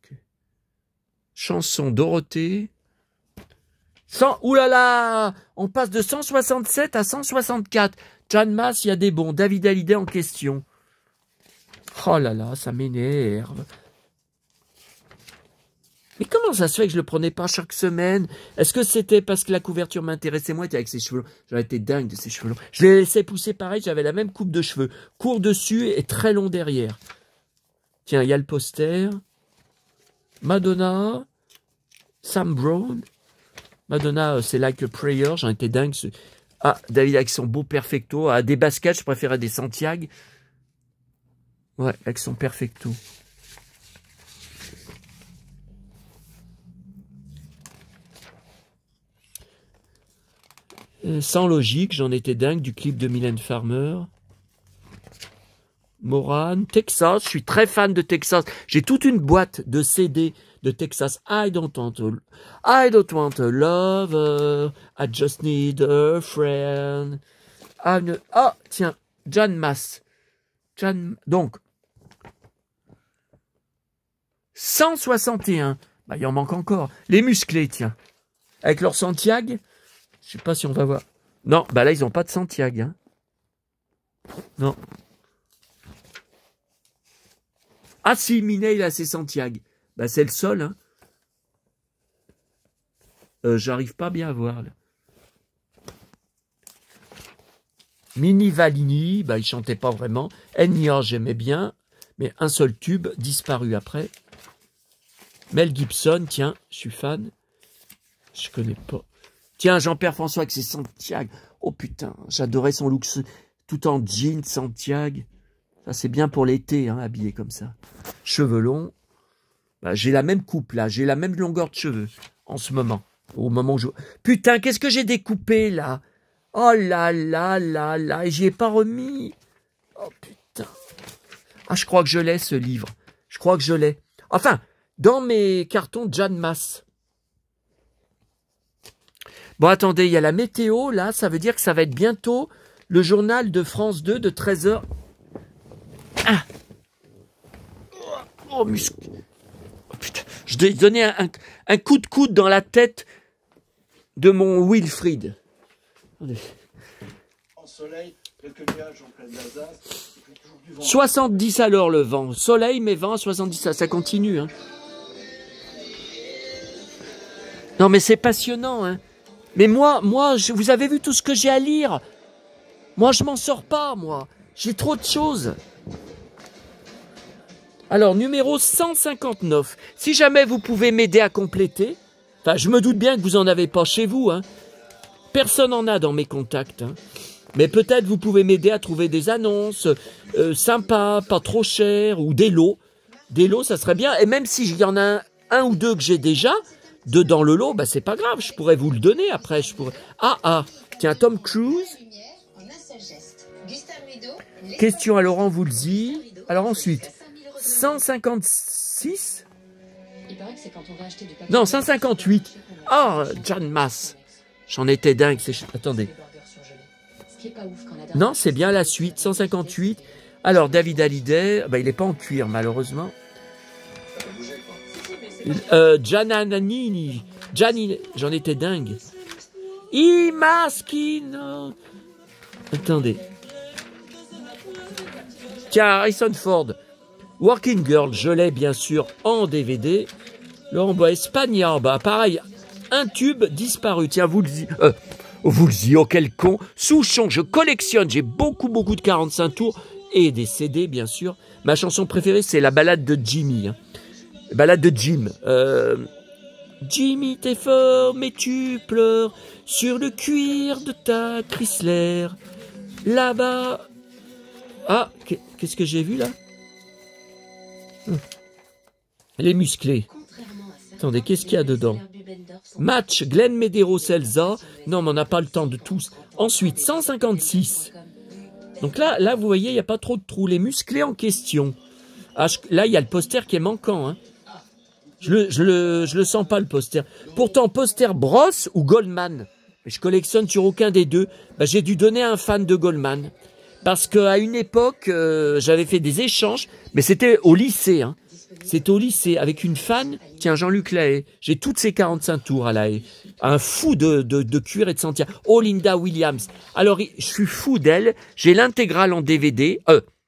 Okay. Chanson Dorothée. 100, oulala, on passe de 167 à 164. Jan Mass, il y a des bons. David Hallyday en question. Oh là là, ça m'énerve. Mais comment ça se fait que je le prenais pas chaque semaine? Est-ce que c'était parce que la couverture m'intéressait? Moi, avec ses cheveux longs. J'aurais été dingue de ses cheveux longs. Je les laissais pousser pareil, j'avais la même coupe de cheveux. Court dessus et très long derrière. Tiens, il y a le poster. Madonna. Sam Brown. Madonna, c'est Like a Prayer. J'en étais dingue. Ah, David avec son beau perfecto. Ah, des baskets, je préférais des Santiago. Ouais, avec son perfecto. Sans logique, j'en étais dingue du clip de Mylène Farmer. Moran, Texas, je suis très fan de Texas. J'ai toute une boîte de CD de Texas. I don't want a lover, I just need a friend. Ah, tiens, Jan Mass. Donc, 161. Bah, il en manque encore. Les musclés, tiens. Avec leur Santiago. Je sais pas si on va voir. Non, bah là, ils n'ont pas de Santiago. Hein. Non. Ah si, Minet, il a ses Santiago. Bah c'est le sol. Hein. J'arrive pas bien à voir. Là. Mini Valini, bah il chantait pas vraiment. Enya, j'aimais bien. Mais un seul tube, disparu après. Mel Gibson, tiens, je suis fan. Je connais pas. Tiens, Jean-Pierre François avec ses Santiago. Oh putain, j'adorais son look tout en jean, Santiago. Ça, c'est bien pour l'été, hein, habillé comme ça. Cheveux longs. Bah, j'ai la même coupe, là. J'ai la même longueur de cheveux en ce moment. Au moment où je... Putain, qu'est-ce que j'ai découpé, là? Oh là là là là. Et j'y ai pas remis. Oh putain. Ah, je crois que je l'ai, ce livre. Je crois que je l'ai. Enfin, dans mes cartons Jan Mass. Bon, attendez, il y a la météo, là, ça veut dire que ça va être bientôt le journal de France 2 de 13h. Ah oh, muscle. Oh, putain. Je dois donner un coup de coude dans la tête de mon Wilfried. Attendez. Soleil, quelques nuages en pleine Alsace, 70 alors le vent. Soleil, mais vent, 70, ça continue. Hein. Non, mais c'est passionnant. Hein. Mais moi, vous avez vu tout ce que j'ai à lire. Moi, je m'en sors pas, moi. J'ai trop de choses. Alors, numéro 159. Si jamais vous pouvez m'aider à compléter, enfin, je me doute bien que vous en avez pas chez vous. Hein. Personne en a dans mes contacts. Hein. Mais peut-être vous pouvez m'aider à trouver des annonces sympas, pas trop chères, ou des lots. Des lots, ça serait bien. Et même s'il y en a un ou deux que j'ai déjà, deux dans le lot, bah c'est pas grave, je pourrais vous le donner après. Je pourrais... Tiens, Tom Cruise. Question à Laurent Voulzy. Alors ensuite, 156. Non, 158. Jan Mass. J'en étais dingue. Attendez. Non, c'est bien la suite, 158. Alors, David Hallyday, il n'est pas en cuir, malheureusement. Giannini, j'en étais dingue. Imaskino. Attendez. Tiens, Harrison Ford. Working Girl, je l'ai bien sûr en DVD. Laurent Bois, Espagnol, pareil. Un tube disparu. Tiens, vous le dites, oh quel con. Souchon, je collectionne, j'ai beaucoup de 45 tours et des CD bien sûr. Ma chanson préférée c'est la balade de Jimmy. Hein. Balade de Jim. Jimmy t'es fort mais tu pleures sur le cuir de ta Chrysler. Là-bas. Ah, qu'est-ce que j'ai vu là? Les musclés. Attendez, qu'est-ce qu'il y a dedans? Match, Glenn Medeiros, Elsa. Non, mais on n'a pas le temps de tous. Ensuite, 156. Donc là, vous voyez, il n'y a pas trop de trous. Les musclés en question. Là, il y a le poster qui est manquant. Hein. Je le sens pas, le poster. Pourtant, poster Bros ou Goldman. Je collectionne sur aucun des deux. J'ai dû donner à un fan de Goldman. Parce qu'à une époque, j'avais fait des échanges. Mais c'était au lycée, hein. C'était au lycée avec une fan, tiens, Jean-Luc Lahaye. J'ai toutes ces 45 tours à Lahaye. Un fou de cuir et de sentier. Oh, Linda Williams. Alors, je suis fou d'elle. J'ai l'intégrale en DVD.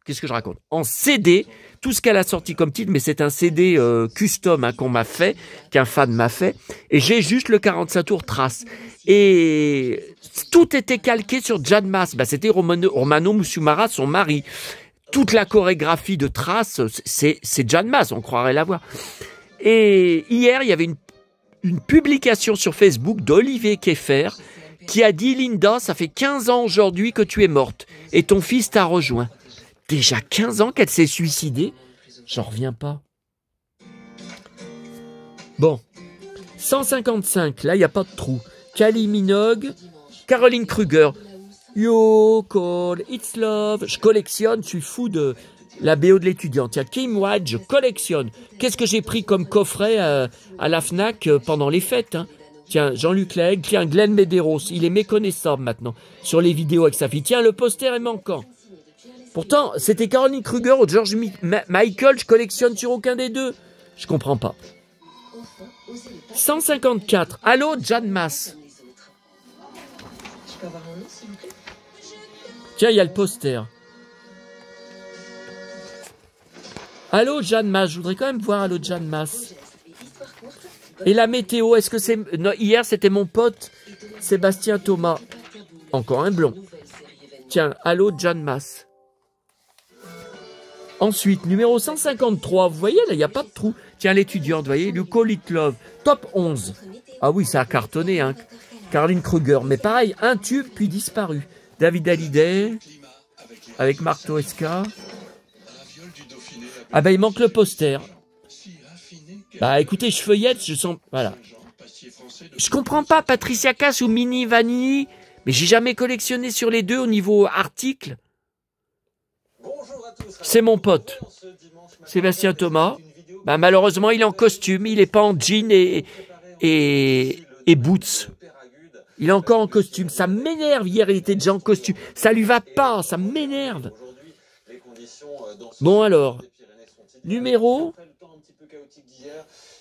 Qu'est-ce que je raconte? En CD. Tout ce qu'elle a sorti comme titre, mais c'est un CD custom hein, qu'on m'a fait, qu'un fan m'a fait. Et j'ai juste le 45 tours trace. Et tout était calqué sur Jan Mass. C'était Romano Musumara, son mari. Toute la chorégraphie de Trace, c'est Jan Mass, on croirait la voir. Et hier, il y avait une publication sur Facebook d'Olivier Keffer qui a dit « Linda, ça fait 15 ans aujourd'hui que tu es morte et ton fils t'a rejoint. » Déjà 15 ans qu'elle s'est suicidée? J'en reviens pas. Bon, 155, là, il n'y a pas de trou. Kylie Minogue, Caroline Kruger. You call it's love. Je collectionne, je suis fou de la BO de l'étudiante. Il y a Kim White, je collectionne. Qu'est-ce que j'ai pris comme coffret à la Fnac pendant les fêtes hein. Tiens, Jean-Luc Lahaye, tiens, Glenn Medeiros. Il est méconnaissable maintenant sur les vidéos avec sa fille. Tiens, le poster est manquant. Pourtant, c'était Caroline Kruger ou George Michael. Je collectionne sur aucun des deux. Je comprends pas. 154. Allô, Jan Mass. Tiens, il y a le poster. Allô, Jan Mass. Je voudrais quand même voir Allô, Jan Mass. Et la météo, est-ce que c'est... Non, hier, c'était mon pote Sébastien Thomas. Encore un blond. Tiens, Allô, Jan Mass. Ensuite, numéro 153. Vous voyez, là, il n'y a pas de trou. Tiens, l'étudiante, vous voyez, You Call It Love. Top 11. Ah oui, ça a cartonné, hein. Caroline Kruger. Mais pareil, un tube, puis disparu. David Hallyday, avec Marc Toesca. Ah il manque le poster. Écoutez, je feuillette, je sens... Voilà. Je comprends pas, Patricia Cass ou Mini Vanilli, mais j'ai jamais collectionné sur les deux au niveau article. C'est mon pote, Sébastien Thomas. Malheureusement, il est en costume, il est pas en jean et boots. Il est encore en costume. Ça m'énerve. Hier, il était déjà en costume. Ça lui va pas. Ça m'énerve. Bon alors. Numéro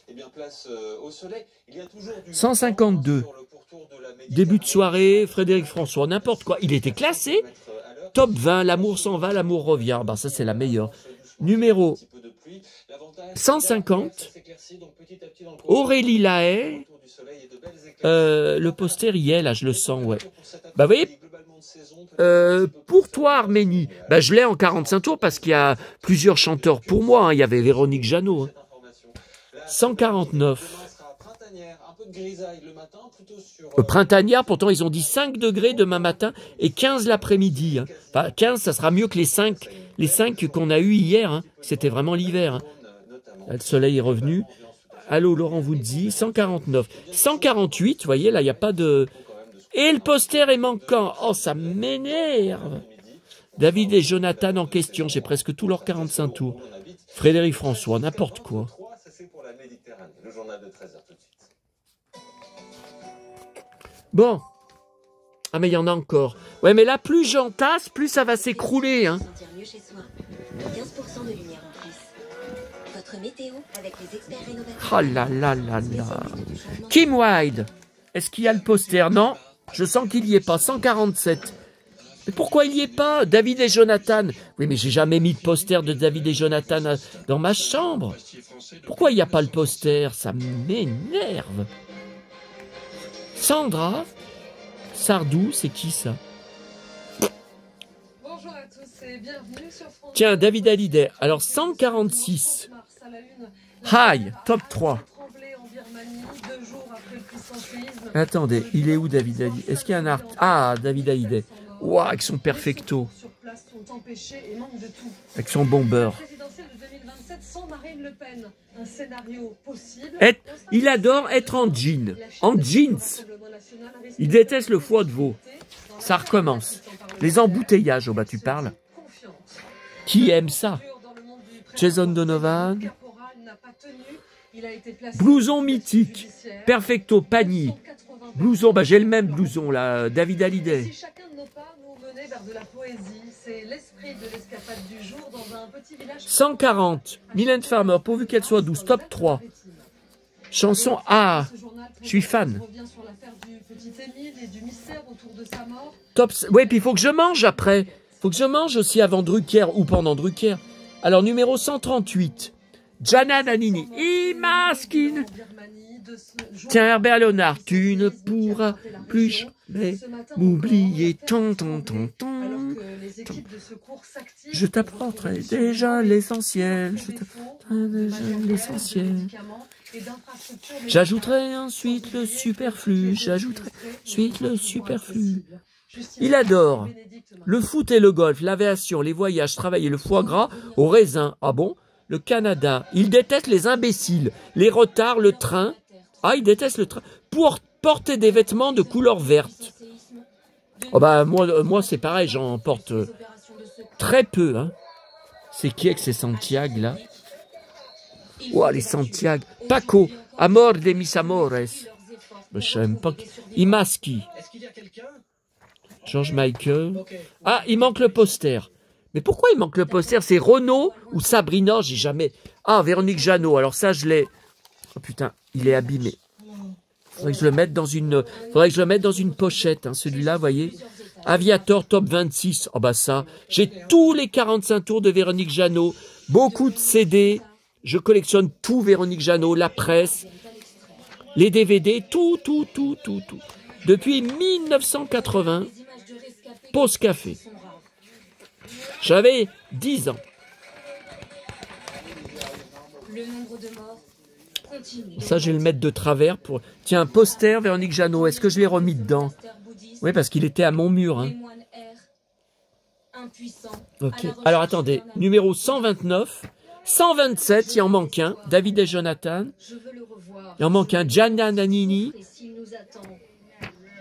Eh bien, place au soleil. Il y a toujours du 152. sur le pourtour de la Méditerranée. Début de soirée, Frédéric François, n'importe quoi. Il était classé. Top 20, l'amour s'en va, l'amour revient. Ben, ça, c'est la meilleure. Numéro 150, Aurélie Lahaye. Le poster y est, là, je le sens, ouais. Bah, vous voyez, pour toi, Arménie, bah, je l'ai en 45 tours parce qu'il y a plusieurs chanteurs pour moi. Hein. Il y avait Véronique Jeannot. Hein. 149. Printanière, pourtant, ils ont dit 5 degrés demain matin et 15 l'après-midi. Hein. Enfin, 15, ça sera mieux que les 5 qu'on a eu hier. Hein. C'était vraiment l'hiver. Hein. Là, le soleil est revenu. Allô, Laurent Voudzi, 149. 148, vous voyez, là, il n'y a pas de... Et le poster est manquant. Oh, ça m'énerve. David et Jonathan en question. J'ai presque tous leurs 45 tours. Frédéric François, n'importe quoi. Bon. Ah, mais il y en a encore. Ouais, mais là, plus j'entasse, plus ça va s'écrouler. Hein. Oh là là là là. Kim Wilde. Est-ce qu'il y a le poster? Non. Je sens qu'il n'y est pas. 147. Mais pourquoi il n'y est pas? David et Jonathan. Oui, mais j'ai jamais mis de poster de David et Jonathan dans ma chambre. Pourquoi il n'y a pas le poster? Ça m'énerve. Sandra Sardou, c'est qui ça? Bonjour à tous et bienvenue sur France. Tiens, David Hallyday. Alors 146. Hi, top 3. Attendez, il est où David Hallyday? Est-ce qu'il y a un art? Ah, David Hallyday. Waouh, avec son perfecto. Avec son bombeur. Il adore être en jean. En jeans. Il déteste le foie de veau. Ça recommence. Les embouteillages, oh bah tu parles. Qui aime ça? Jason Donovan. Blouson mythique. Perfecto, Pagny. Blouson, bah j'ai le même blouson là, David Hallyday. Si chacun de nos pas nous menait vers de la poésie, c'est l'esprit de l'escapade du jour dans un petit village. 140, Mylène Farmer, pourvu qu'elle soit douce, top 3. Chanson A, je suis fan. Top, ouais, puis il faut que je mange après. Il faut que je mange aussi avant Drucker ou pendant Drucker. Alors numéro 138, Gianna Nannini, Imaskin. Tiens, Herbert Léonard, tu ne pourras plus jamais m'oublier. Ton. Je t'apprendrai déjà l'essentiel. J'ajouterai ensuite le superflu. Il adore le foot et le golf, l'aviation, les voyages, travailler le foie gras au raisin. Ah bon? Le Canada. Il déteste les imbéciles, les retards, le train. Ah, il déteste le train. Pour porter des vêtements de couleur verte. Oh bah, moi c'est pareil, j'en porte très peu. Hein. C'est qui avec ces Santiago, là? Oh, les Santiago. Paco, Amor de mis amores. Je sais même pas. Imaski. George Michael. Ah, il manque le poster. Mais pourquoi il manque le poster? C'est Renaud ou Sabrina? J'ai jamais... Ah, Véronique Jeannot. Alors ça, je l'ai... Oh putain, il est abîmé. Faudrait que je le mette dans une pochette, hein, celui-là, vous voyez. Aviator top 26. Oh bah ça, j'ai tous les 45 tours de Véronique Jeannot, beaucoup de CD. Je collectionne tout Véronique Jeannot, la presse, les DVD, tout. Depuis 1980, pause café. J'avais 10 ans. Le nombre de morts continue. Ça, je vais le mettre de travers pour... Tiens, un poster, Véronique Jeannot. Est-ce que je l'ai remis dedans? Oui, parce qu'il était à mon mur. Hein. Ok. Alors, attendez. Numéro 129. 127, il en manque un. David et Jonathan. Il en manque un. Gianna Nannini.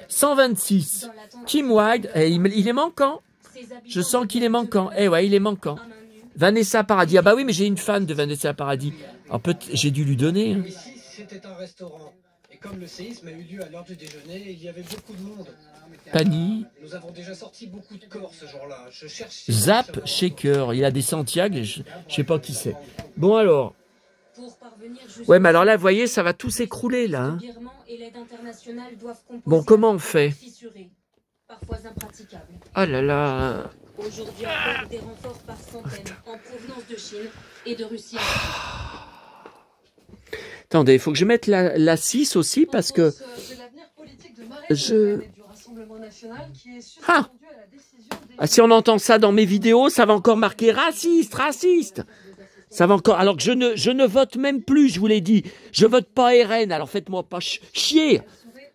126. Kim Wilde. Eh, il est manquant. Je sens qu'il est manquant. Eh ouais, il est manquant. Vanessa Paradis. Ah bah oui, mais j'ai une fan de Vanessa Paradis. Alors j'ai dû lui donner. Hein. Ici, c'était un restaurant. Et comme le séisme a eu lieu à l'heure du déjeuner, il y avait beaucoup de monde. Pani. Nous avons déjà sorti beaucoup de corps ce jour-là. Je cherche... Zap Shaker. Il a des Santiago. Je sais pas qui c'est. Bon alors. Pour parvenir jusqu'au Ouais, mais alors là, vous voyez, ça va tout s'écrouler, là. Hein. virement et l'aide internationale doivent composer Bon, comment on fait? fissuré, parfois impraticable. Oh là là. Aujourd'hui encore, des renforts par centaines en provenance de Chine et de Russie. Attendez, il faut que je mette la 6 aussi, parce que... De l'avenir politique de Marine Je- Le Pen et du Rassemblement national qui est suspendu Ah. à la décision des... Ah, si on entend ça dans mes vidéos, ça va encore marquer raciste, raciste. Ça va encore... Alors que je ne vote même plus, je vous l'ai dit. Je vote pas RN, alors faites-moi pas chier.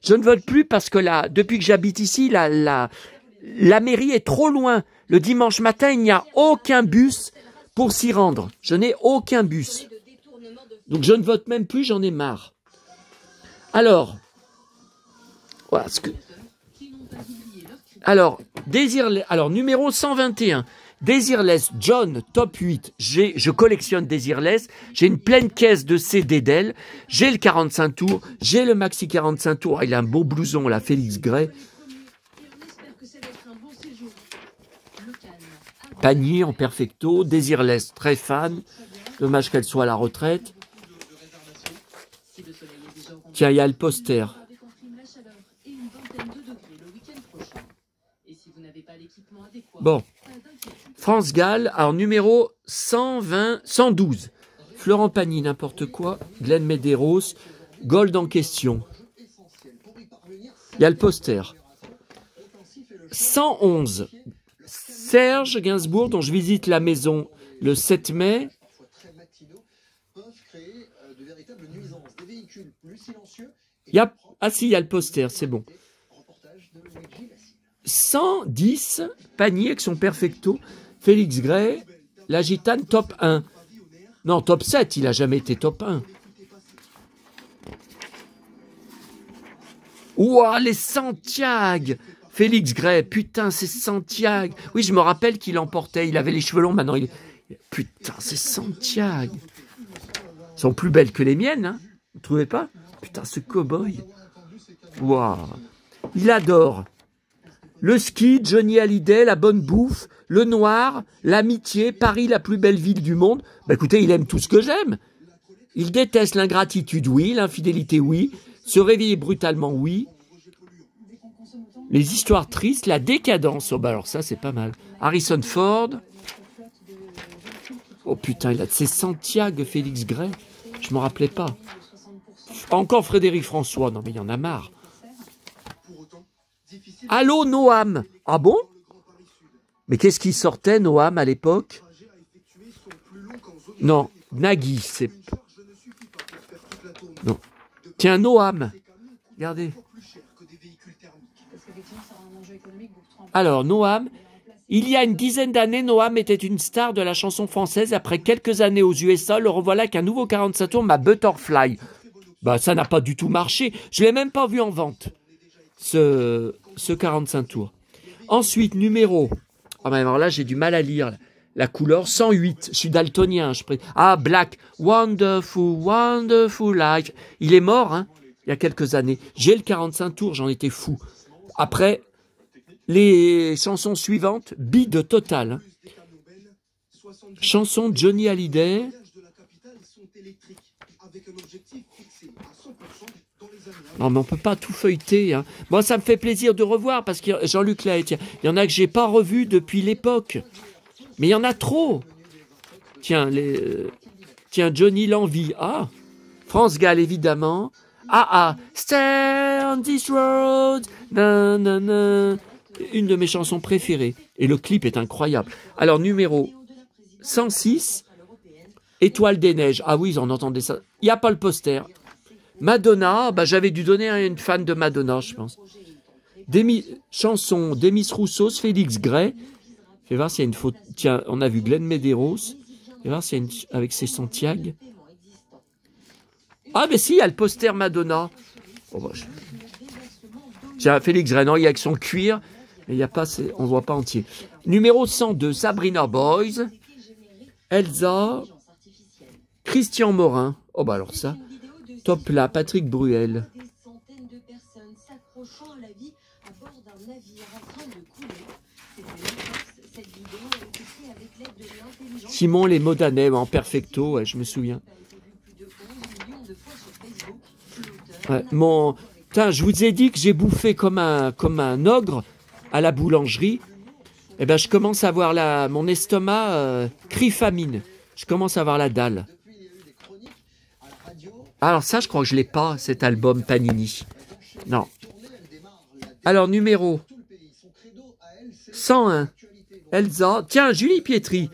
Je ne vote plus parce que là, depuis que j'habite ici, la mairie est trop loin. Le dimanche matin, il n'y a aucun bus pour s'y rendre. Je n'ai aucun bus. Donc je ne vote même plus, j'en ai marre. Alors, voilà ce que... Alors, alors numéro 121, Desireless John, top 8. Je collectionne Desireless. J'ai une pleine caisse de CD d'elle. J'ai le 45 tours. J'ai le Maxi 45 tours. Ah, il a un beau blouson, là, Félix Gray. Panier en perfecto. Desireless, très fan. Dommage qu'elle soit à la retraite. Tiens, il y a le poster. Bon. France Gall, alors numéro 112. Florent Pagny, n'importe quoi. Glenn Medeiros, Gold en question. Il y a le poster. 111. Serge Gainsbourg, dont je visite la maison le 7 mai. Il y a... Ah si, il y a le poster, c'est bon. 110, Pagny avec son perfecto. Félix Gray, la gitane top 1. Non, top 7, il n'a jamais été top 1. Ouah, les Santiago. Félix Gray, putain, c'est Santiago. Oui, je me rappelle qu'il emportait. Il avait les cheveux longs, maintenant il... Putain, c'est Santiago. Elles sont plus belles que les miennes, hein. Vous trouvez pas? Putain, ce cow-boy. Waouh. Il adore. Le ski, Johnny Hallyday, la bonne bouffe, le noir, l'amitié, Paris, la plus belle ville du monde. Bah écoutez, il aime tout ce que j'aime. Il déteste l'ingratitude, oui. L'infidélité, oui. Se réveiller brutalement, oui. Les histoires tristes, la décadence. Oh bah alors ça, c'est pas mal. Harrison Ford. Oh putain, il a de ses Santiago, Félix Gray. Je m'en rappelais pas. Encore Frédéric François. Non mais il y en a marre. Allô, Noam. Ah bon? Mais qu'est-ce qui sortait, Noam, à l'époque? Non, Nagui, c'est... Non. Tiens, Noam. Regardez. Alors, Noam. Il y a une dizaine d'années, Noam était une star de la chanson française. Après quelques années aux USA, le revoilà qu'un nouveau 45 tours, ma Butterfly. Bah, ça n'a pas du tout marché. Je ne l'ai même pas vu en vente. Ce 45 tours. Ensuite, numéro... Ah ben alors là, j'ai du mal à lire. La couleur 108. Je suis daltonien. Ah, Black. Wonderful, wonderful life. Il est mort, hein, il y a quelques années. J'ai le 45 tours, j'en étais fou. Après, les chansons suivantes, bide total. Hein. Chanson de Johnny Hallyday. Non, mais on peut pas tout feuilleter. Hein. Moi, ça me fait plaisir de revoir parce que Jean-Luc Lahaye, il y en a que j'ai pas revu depuis l'époque. Mais il y en a trop. Tiens, tiens, Johnny l'envie. Ah, France Gall, évidemment. Stay on this road. Na, na, na. Une de mes chansons préférées. Et le clip est incroyable. Alors, numéro 106, Étoile des neiges. Ah oui, on entendait ça. Il n'y a pas le poster. Madonna, bah, j'avais dû donner à une fan de Madonna, je pense. Chanson Demis Roussos, Félix Gray. Fais voir s'il y a une photo. Tiens, on a vu Glenn Medeiros. Fais voir s'il y a une... avec ses Santiago. Ah, mais si, il y a le poster Madonna. Oh, bah, Tiens, Félix Gray, non, il y a que son cuir. Mais il n'y a pas, on ne voit pas entier. Numéro 102, Sabrina Boys. Elsa. Christian Morin. Oh, bah alors ça. Top là, Patrick Bruel. Simon Les Modanais en perfecto, ouais, je me souviens. Ouais, mon... Putain, je vous ai dit que j'ai bouffé comme un ogre à la boulangerie. Eh ben, je commence à avoir mon estomac crie famine. Je commence à avoir la dalle. Alors ça, je crois que je l'ai pas, cet album Panini. Non. Alors, numéro 101. Elsa. Tiens, Julie Pietri.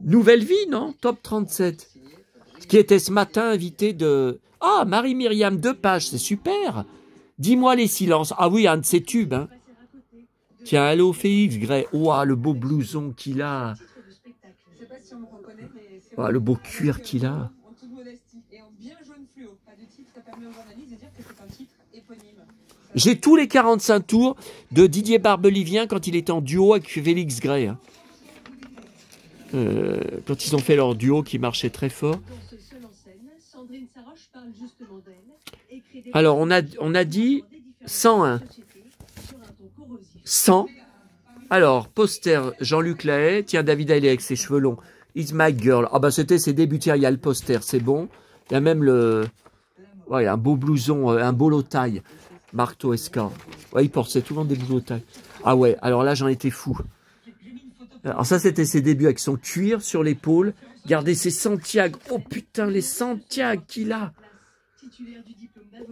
Nouvelle vie, non? Top 37. Qui était ce matin invité de... Ah, Marie-Myriam Depache, c'est super. Dis-moi les silences. Ah oui, un de ses tubes. Hein. Tiens, allô Félix Gray. Ouah, le beau blouson qu'il a. Ouah, le beau cuir qu'il a. J'ai tous les 45 tours de Didier Barbelivien quand il est en duo avec Félix Gray. Hein. Quand ils ont fait leur duo qui marchait très fort. Alors, on a dit 101. 100. Alors, poster Jean-Luc Lahaye. Tiens, David Haley avec ses cheveux longs. It's my girl. Ah bah c'était ses débuts. Tiens, il y a le poster, c'est bon. Il y a même le... Ouais, il y a un beau blouson, un beau lot taille. Marc Toesca. Ouais, il portait souvent des blouses taille. Ah ouais, alors là, j'en étais fou. Alors ça, c'était ses débuts avec son cuir sur l'épaule. Regardez ses Santiago. Oh putain, les Santiago qu'il a.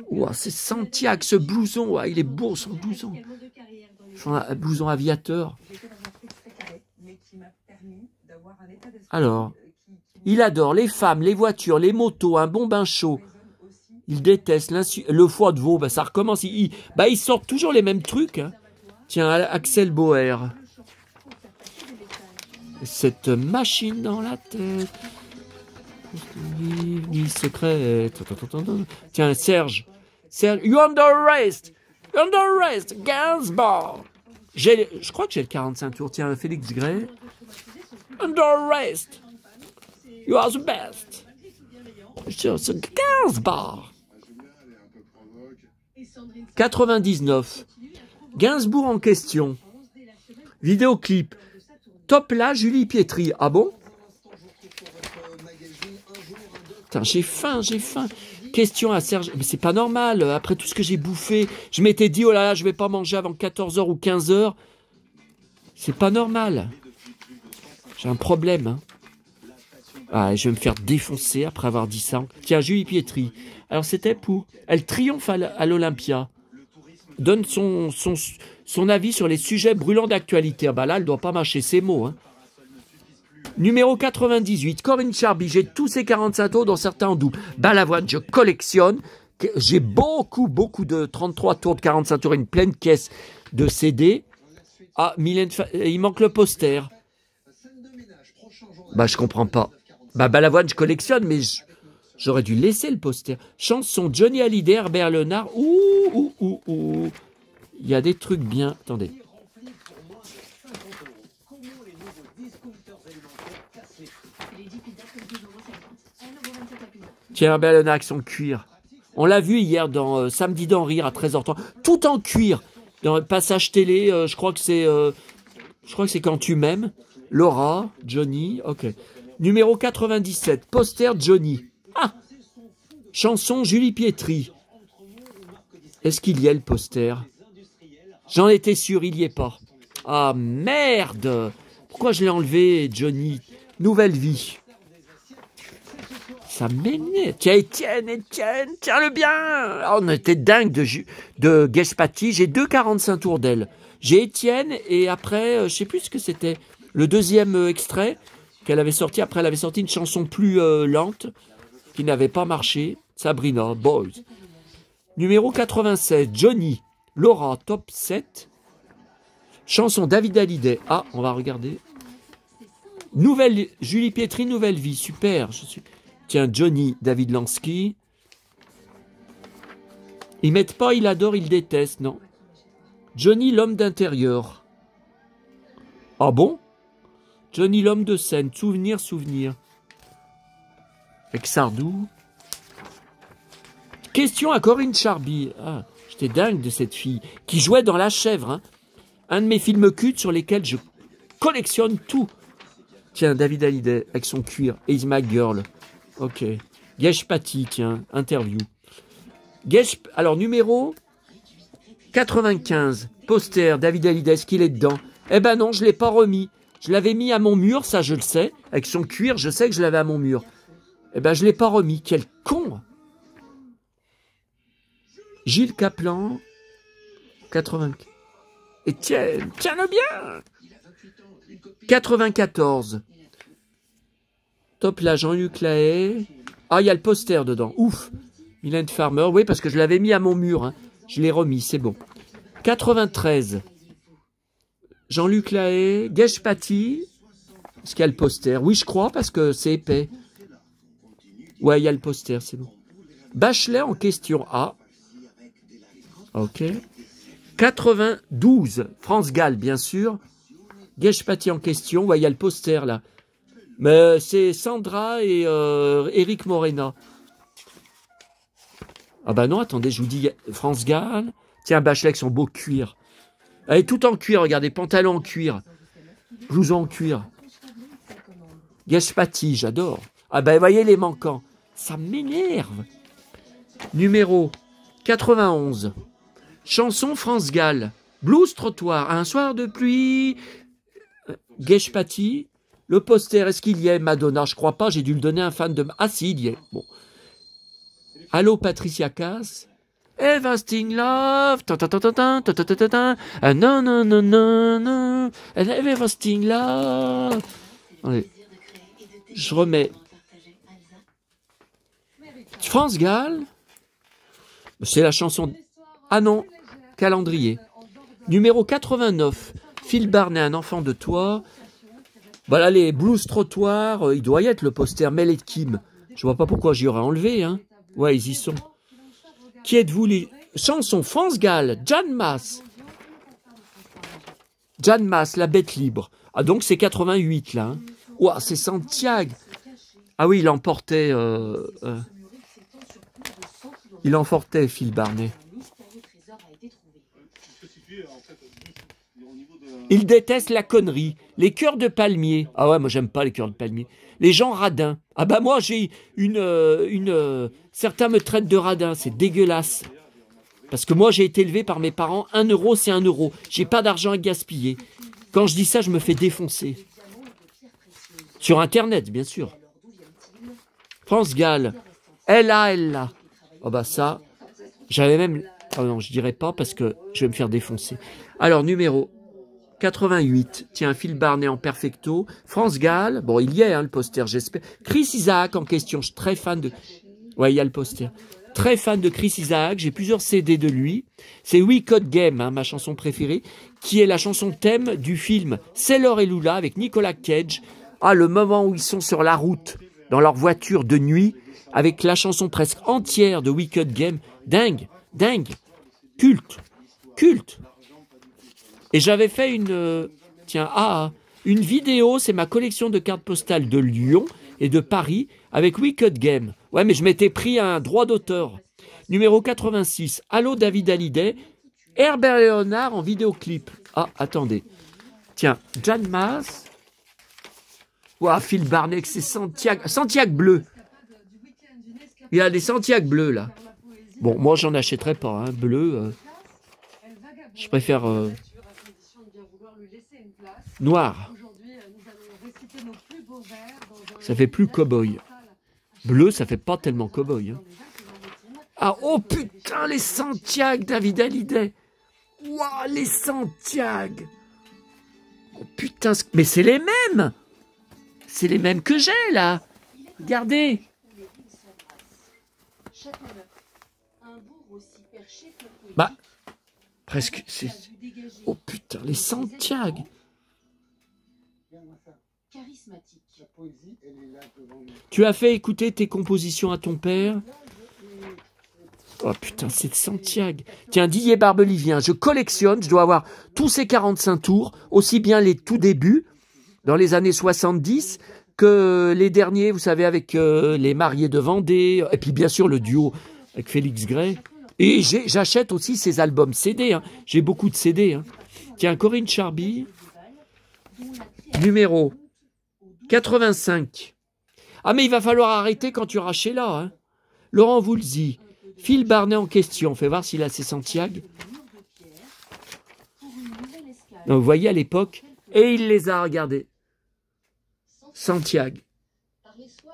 Ouah, c'est Santiago, ce blouson. Ouais, il est beau, son blouson. Un blouson aviateur. Alors, il adore les femmes, les voitures, les motos, un bon bain chaud. Il déteste le foie de veau. Bah, ça recommence. Ils sortent toujours les mêmes trucs. Hein. Tiens, Axel Bauer. Cette machine dans la tête. Ni secret. Tiens, Serge. You under arrest. Under arrest. Gainsbourg. Je crois que j'ai le 45 tours. Tiens, Félix Gray. Under arrest. You are the best. C'est Gainsbourg. 99. Gainsbourg en question. Vidéoclip. Top là, Julie Pietri. Ah bon? Putain, j'ai faim, j'ai faim. Question à Serge. Mais c'est pas normal. Après tout ce que j'ai bouffé, je m'étais dit, oh là là, je vais pas manger avant 14h ou 15h. C'est pas normal. J'ai un problème. Hein. Ah, je vais me faire défoncer après avoir dit ça. Tiens, Julie Pietri. Alors, c'était pour... Elle triomphe à l'Olympia. Donne son avis sur les sujets brûlants d'actualité. Ah bah là, elle ne doit pas mâcher ses mots. Hein. Numéro 98, Corinne Charby. J'ai tous ces 45 tours, dont certains en double. Balavoine, je collectionne. J'ai beaucoup de 33 tours de 45 tours, une pleine caisse de CD. Ah, il manque le poster. Bah, je comprends pas. Bah, Balavoine, je collectionne, mais j'aurais dû laisser le poster. Chanson Johnny Hallyday, Herbert Léonard. Ouh. Il y a des trucs bien. Attendez. Tiens, Herbert Léonard avec son cuir. On l'a vu hier dans Samedi d'en rire à 13h30. Tout en cuir. Dans le passage télé, je crois que c'est Quand tu m'aimes. Laura, Johnny, ok. Numéro 97, poster Johnny. Ah! Chanson Julie Pietri. Est-ce qu'il y a le poster? J'en étais sûr, il n'y est pas. Ah merde! Pourquoi je l'ai enlevé, Johnny? Nouvelle vie. Ça m'énerve. Tiens, Étienne, tiens-le bien! Oh, on était dingue de Geshpati. J'ai 2,45 tours d'elle. J'ai Étienne et après, je sais plus ce que c'était. Le deuxième extrait qu'elle avait sorti, après elle avait sorti une chanson plus lente qui n'avait pas marché, Sabrina, Boys. Numéro 96, Johnny, Laura, top 7. Chanson David Hallyday. Ah, on va regarder. Nouvelle, Julie Pietri, Nouvelle vie, super. Tiens, Johnny, David Lansky. Ils mettent pas, il adore, il déteste, non. Johnny, l'homme d'intérieur. Ah bon? Johnny, l'homme de scène. Souvenir. Avec Sardou. Question à Corinne Charby. Ah, j'étais dingue de cette fille. Qui jouait dans La Chèvre. Hein. Un de mes films cultes sur lesquels je collectionne tout. Tiens, David Hallyday avec son cuir. Is my girl. Ok. Geshpati, tiens. Interview. Alors, numéro 95. Poster, David Hallyday, est-ce qu'il est dedans? Eh ben non, je ne l'ai pas remis. Je l'avais mis à mon mur, ça je le sais. Avec son cuir, je sais que je l'avais à mon mur. Eh ben je ne l'ai pas remis. Quel con! Gilles Caplan, 80. Et tiens-le bien! 94. Top là, Jean-Luc Lahaye. Ah, il y a le poster dedans. Ouf! Mylène Farmer, oui, parce que je l'avais mis à mon mur. Hein. Je l'ai remis, c'est bon. 93. Jean-Luc Lahaye, Gage Paty. Est-ce qu'il y a le poster? Oui, je crois, parce que c'est épais. Ouais, il y a le poster, c'est bon. Bachelet en question. Ah. Ok. 92. France Gall, bien sûr. Gage Paty en question. Ouais, il y a le poster, là. Mais c'est Sandra et Éric Morena. Ah bah non, attendez, je vous dis, France Gall. Tiens, Bachelet avec son beau cuir. Elle est tout en cuir, regardez, pantalon en cuir. Blouson en cuir. Gage Paty, j'adore. Ah bah voyez les manquants. Ça m'énerve. Numéro 91. Chanson France Gall. Blues trottoir. Un soir de pluie. Gage Paty. Le poster, est-ce qu'il y est? Madonna, je crois pas, j'ai dû le donner à un fan de... Ah si, il y est. Bon. Allô, Patricia Cass. Everlasting Love. Non, non, non, non, non. Everlasting Love. Allez. Je remets. France Gall. C'est la chanson... Ah non, calendrier. Numéro 89. Phil Barnet, un enfant de toi. Voilà les blues trottoirs. Il doit y être le poster Mel et Kim. Je vois pas pourquoi j'y aurais enlevé. Hein. Ouais, ils y sont. Qui êtes-vous les... Chanson France Gall, Jan Mass. Jan Mass, la bête libre. Ah donc c'est 88 là. Hein. Ouah, c'est Santiago. Ah oui, il emportait... Il emportait Phil Barnet. Il déteste la connerie. Les cœurs de palmier. Ah ouais, moi j'aime pas les cœurs de palmier. Les gens radins. Ah bah moi j'ai certains me traitent de radin. C'est dégueulasse. Parce que moi j'ai été élevé par mes parents. 1 euro c'est 1 euro. J'ai pas d'argent à gaspiller. Quand je dis ça, je me fais défoncer. Sur Internet, bien sûr. France Gall. Elle là. Oh bah ça, j'avais même... Oh non, je dirais pas parce que je vais me faire défoncer. Alors, numéro 88. Tiens, Phil Barnet en perfecto. France Gall. Bon, il y est, hein, le poster, j'espère. Chris Isaak en question. Je suis très fan de... Ouais, il y a le poster. Très fan de Chris Isaak. J'ai plusieurs CD de lui. C'est We Code Game, hein, ma chanson préférée, qui est la chanson thème du film Sailor et Lula avec Nicolas Cage. Ah, le moment où ils sont sur la route, dans leur voiture de nuit, avec la chanson presque entière de Wicked Game. Dingue, culte. Et j'avais fait une vidéo, c'est ma collection de cartes postales de Lyon et de Paris avec Wicked Game. Ouais, mais je m'étais pris un droit d'auteur. Numéro 86, Allô David Hallyday, Herbert Léonard en vidéoclip. Ah, attendez. Tiens, Jan Mass. Ouah, Phil Barnet, c'est Santiago bleu. Il y a des Santiago bleus, là. Bon, moi, j'en achèterai pas, hein. Bleu. Je préfère noir. Ça fait plus cow-boy. Bleu, ça fait pas tellement cow-boy. Hein. Ah, oh putain, les Santiago, David Hallyday. Ouah, les Santiago. Oh putain, mais c'est les mêmes. C'est les mêmes que j'ai, là. Regardez. Bah, presque. Oh putain, les Santiago. Tu as fait écouter tes compositions à ton père? Oh putain, c'est Santiago. Tiens, Didier Barbelivien, je collectionne, je dois avoir tous ces 45 tours, aussi bien les tout débuts, dans les années 70, que les derniers, vous savez, avec les mariés de Vendée, et puis bien sûr le duo avec Félix Gray. Et j'achète aussi ces albums CD, hein. J'ai beaucoup de CD. Hein. Tiens, Corinne Charby, numéro 85. Ah mais il va falloir arrêter quand tu auras Sheila. Hein. Laurent Voulzy, Phil Barnet en question. On fait voir s'il a ses Santiago. Donc, vous voyez à l'époque, et il les a regardés. Santiago.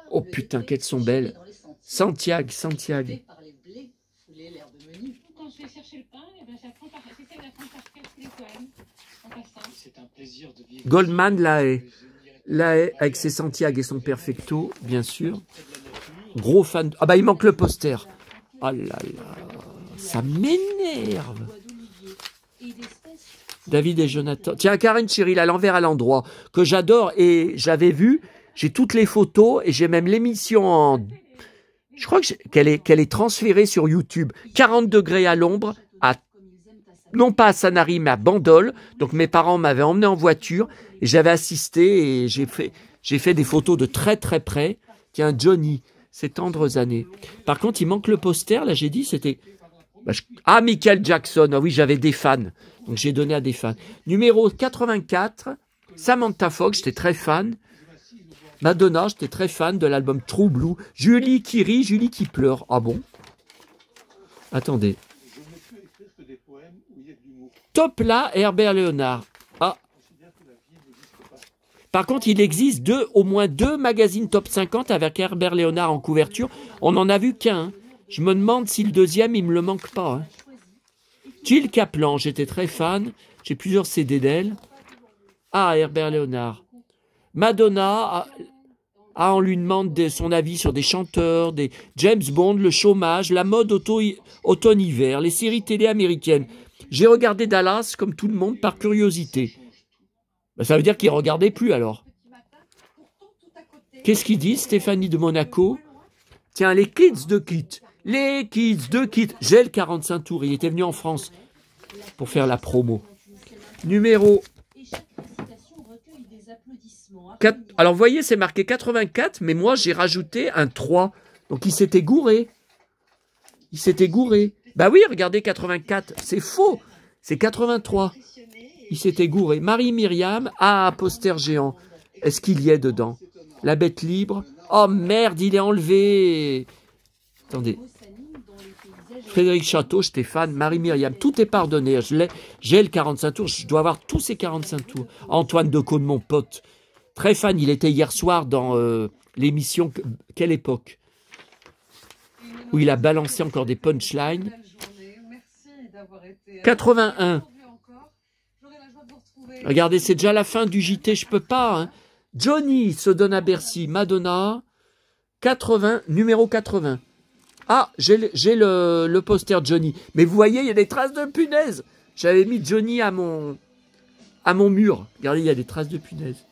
Oh putain, qu'elles sont belles. Santiago. Quand je vais chercher le pain, j'essaie d'apprendre par cœur tous les poèmes. En passant. C'est un plaisir de vivre. Goldman Lahaye. Lahaye avec ses Santiago et son Perfecto, bien sûr. Gros fan. Ah bah il manque le poster. Oh là là, ça m'énerve. David et Jonathan. Tiens, Karine Chiril, à l'envers à l'endroit, que j'adore et j'avais vu. J'ai toutes les photos et j'ai même l'émission en... Je crois qu'elle est transférée sur YouTube. 40 degrés à l'ombre, non pas à Sanary, mais à Bandol. Donc mes parents m'avaient emmené en voiture et j'avais assisté et j'ai fait des photos de très très près. Tiens, Johnny, ces tendres années. Par contre, il manque le poster. Là, j'ai dit, c'était... Ah, Michael Jackson. Ah oui, j'avais des fans. Donc j'ai donné à des fans. Numéro 84, Samantha Fox, j'étais très fan. Madonna, j'étais très fan de l'album True Blue. Julie qui rit, Julie qui pleure. Ah bon? Attendez. Top là, Herbert Léonard. Ah. Par contre, il existe au moins deux magazines top 50 avec Herbert Léonard en couverture. On n'en a vu qu'un. Hein. Je me demande si le deuxième, il me le manque pas. Hein. Jill Kaplan, j'étais très fan. J'ai plusieurs CD d'elle. Ah, Herbert Léonard. Madonna, on lui demande son avis sur des chanteurs, des James Bond, le chômage, la mode automne-hiver, les séries télé américaines. J'ai regardé Dallas comme tout le monde par curiosité. Ben, ça veut dire qu'il ne regardait plus alors. Qu'est-ce qu'il dit, Stéphanie de Monaco? Tiens, les kids de Kit. Les kids de Kit. J'ai le 45 tours. Il était venu en France pour faire la promo. Numéro 4. Alors, vous voyez, c'est marqué 84, mais moi, j'ai rajouté un 3. Donc, il s'était gouré. Il s'était gouré. Bah oui, regardez, 84. C'est faux. C'est 83. Il s'était gouré. Marie-Myriam, poster géant. Est-ce qu'il y est dedans? La bête libre. Oh merde, il est enlevé. Attendez. Frédéric Château, Stéphane, Marie-Myriam. Tout est pardonné. J'ai le 45 tours. Je dois avoir tous ces 45 tours. Antoine Decaux, mon pote. Très fan. Il était hier soir dans l'émission Quelle époque? Où il a balancé encore des punchlines. 81. Regardez, c'est déjà la fin du JT. Je peux pas. Hein. Johnny se donne à Bercy. Madonna. 80. Numéro 80. Ah, j'ai le poster Johnny. Mais vous voyez, il y a des traces de punaise. J'avais mis Johnny à mon mur. Regardez, il y a des traces de punaise.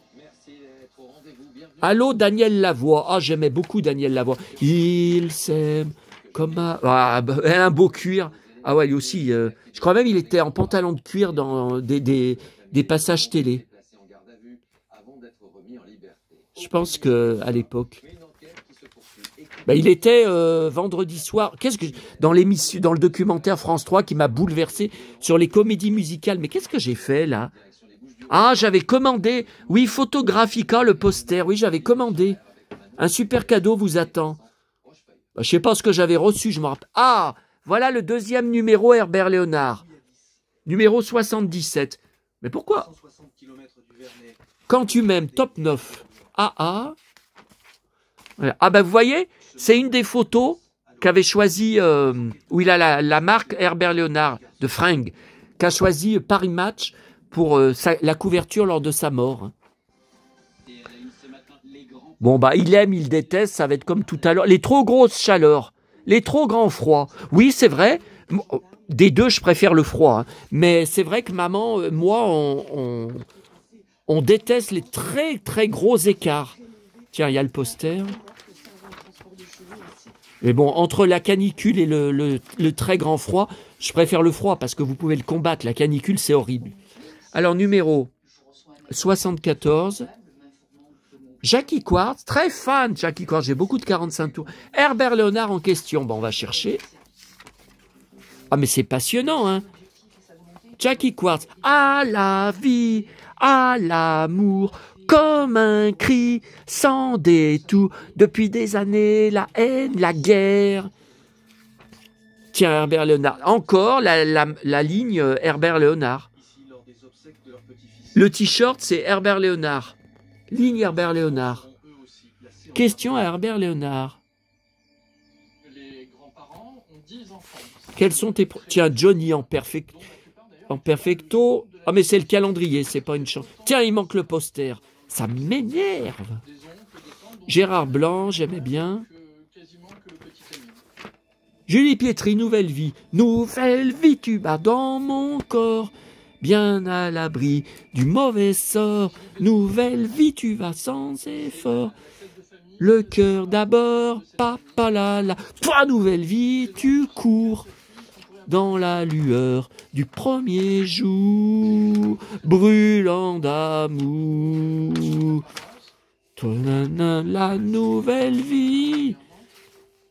Allô, Daniel Lavoie. Ah, j'aimais beaucoup Daniel Lavoie. Il s'aime comme un beau cuir. Ah ouais, lui aussi. Je crois même il était en pantalon de cuir dans des passages télé. Je pense que à l'époque. Il était vendredi soir. Dans l'émission, dans le documentaire France 3 qui m'a bouleversé sur les comédies musicales. Mais qu'est-ce que j'ai fait là? Ah, j'avais commandé. Oui, Photographica, le poster. Oui, j'avais commandé. Un super cadeau vous attend. Je sais pas ce que j'avais reçu, je me rappelle. Ah, voilà le deuxième numéro Herbert Léonard. Numéro 77. Mais pourquoi? Quand tu m'aimes, top 9. Ah, bah vous voyez, c'est une des photos qu'avait choisi, où il a la marque Herbert Léonard de fringues, qu'a choisi Paris Match pour la couverture lors de sa mort. Bon, bah, il aime, il déteste, ça va être comme tout à l'heure. Les trop grosses chaleurs, les trop grands froids. Oui, c'est vrai, des deux, je préfère le froid. Hein. Mais c'est vrai que maman, moi, on déteste les très, très gros écarts. Tiens, il y a le poster. Mais bon, entre la canicule et le très grand froid, je préfère le froid parce que vous pouvez le combattre. La canicule, c'est horrible. Alors, numéro 74. Jackie Quartz, très fan Jackie Quartz, j'ai beaucoup de 45 tours. Herbert Léonard en question. Bon, on va chercher. Ah, mais c'est passionnant, hein. Jackie Quartz. À la vie, à l'amour, comme un cri sans détour. Depuis des années, la haine, la guerre. Tiens, Herbert Léonard. Encore la ligne Herbert Léonard. Le t-shirt, c'est Herbert Léonard. Ligne Herbert Léonard. Question à Herbert Léonard. Quels sont tes... Tiens, Johnny en perfecto. Ah, mais c'est le calendrier, c'est pas une chance. Tiens, il manque le poster. Ça m'énerve. Gérard Blanc, j'aimais bien. Julie Pietri, Nouvelle Vie. Nouvelle vie, tu bats dans mon corps. Bien à l'abri du mauvais sort. Nouvelle vie, tu vas sans effort. Le cœur d'abord, papa la la. Toi, nouvelle vie, tu cours dans la lueur du premier jour, brûlant d'amour. Toi, la nouvelle vie.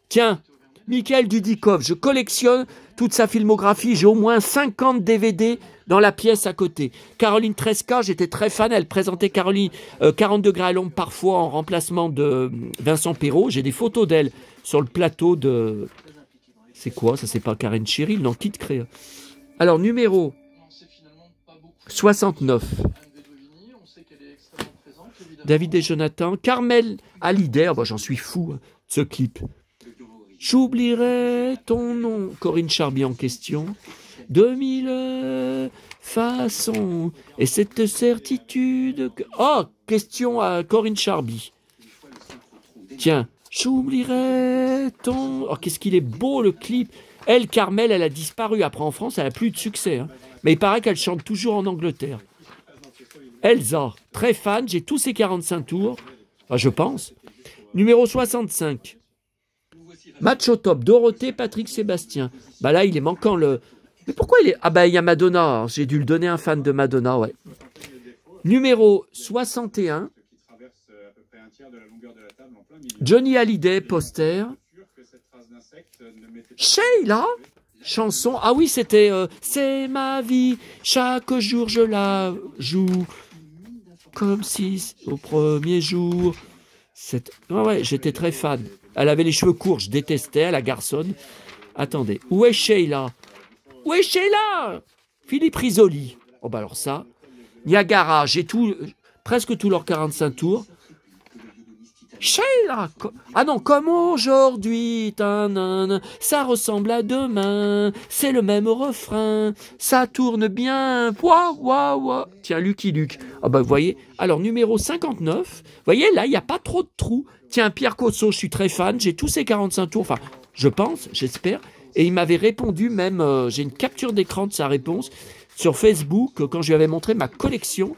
Tiens, Michael Dudikoff, je collectionne toute sa filmographie, j'ai au moins 50 DVD dans la pièce à côté. Caroline Tresca, j'étais très fan, elle présentait 40 degrés à l'ombre parfois en remplacement de Vincent Perrault. J'ai des photos d'elle sur le plateau de... C'est quoi? Ça, c'est pas Karen Cheryl, non, Kid Créa. Alors, numéro 69. David et Jonathan. Carmel Hallyday, oh, bah, j'en suis fou, hein, ce clip. J'oublierai ton nom. Corinne Charby en question. 2000 façons. Et cette certitude que... Oh, question à Corinne Charby. Tiens. J'oublierai ton... Oh, qu'est-ce qu'il est beau, le clip. Elle, Carmel, elle a disparu. Après, en France, elle n'a plus de succès. Hein. Mais il paraît qu'elle chante toujours en Angleterre. Elsa, très fan. J'ai tous ses 45 tours. Enfin, je pense. Numéro 65. Match au top. Dorothée, Patrick Sébastien. Bah là, il est manquant le... Mais pourquoi il est... Ah bah, il y a Madonna. J'ai dû le donner à un fan de Madonna, ouais. Numéro 61. Johnny Hallyday, poster. Sheila, chanson. Ah oui, c'était c'est ma vie, chaque jour je la joue comme si au premier jour. Ouais, j'étais très fan. Elle avait les cheveux courts, je détestais, la garçonne. Attendez, où est Sheila? Où est Sheila? Philippe Risoli. Oh bah alors ça. Niagara, j'ai presque tous leurs 45 tours. Sheila, ah non, comme aujourd'hui, ça ressemble à demain, c'est le même refrain, ça tourne bien, ouah. Tiens, Lucky Luke. Ah bah vous voyez, alors numéro 59, vous voyez là, il n'y a pas trop de trous. Tiens, Pierre Cosso, je suis très fan, j'ai tous ces 45 tours, enfin, je pense, j'espère, et il m'avait répondu même, j'ai une capture d'écran de sa réponse sur Facebook, quand je lui avais montré ma collection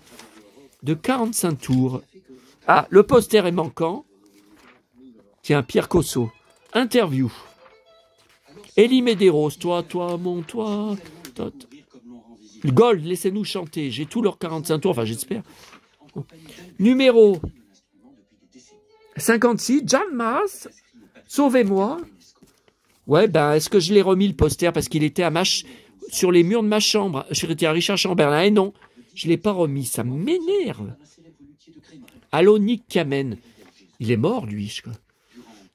de 45 tours. Ah, le poster est manquant. Tiens, Pierre Cosso. Interview. Élie Medeiros, toi, mon toi. Gold, laissez-nous chanter. J'ai tous leurs 45 tours, enfin j'espère. Numéro 56, John Mars. Sauvez-moi. Ouais, ben, est-ce que je l'ai remis le poster parce qu'il était sur les murs de ma chambre. J'étais à Richard Chamberlain. Et non, je ne l'ai pas remis. Ça m'énerve. Allô, Nick Kamen. Il est mort, lui, je crois.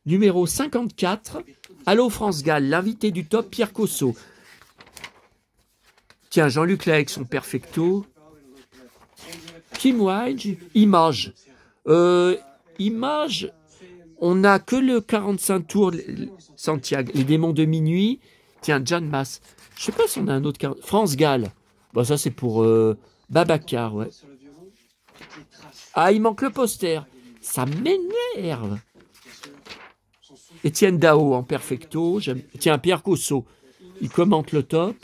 Numéro 54. Allô, France Gall. L'invité du top, Pierre Cosso. Tiens, Jean-Luc Lahaye avec son perfecto. Kim Wilde. Image. Image. On n'a que le 45 tours. Santiago. Les démons de minuit. Tiens, John Mass. Je sais pas si on a un autre... France Gall. Bon, ça, c'est pour Babacar, ouais. Ah, il manque le poster. Ça m'énerve. Étienne Dao en perfecto. Tiens, Pierre Cosso. Il commente le top.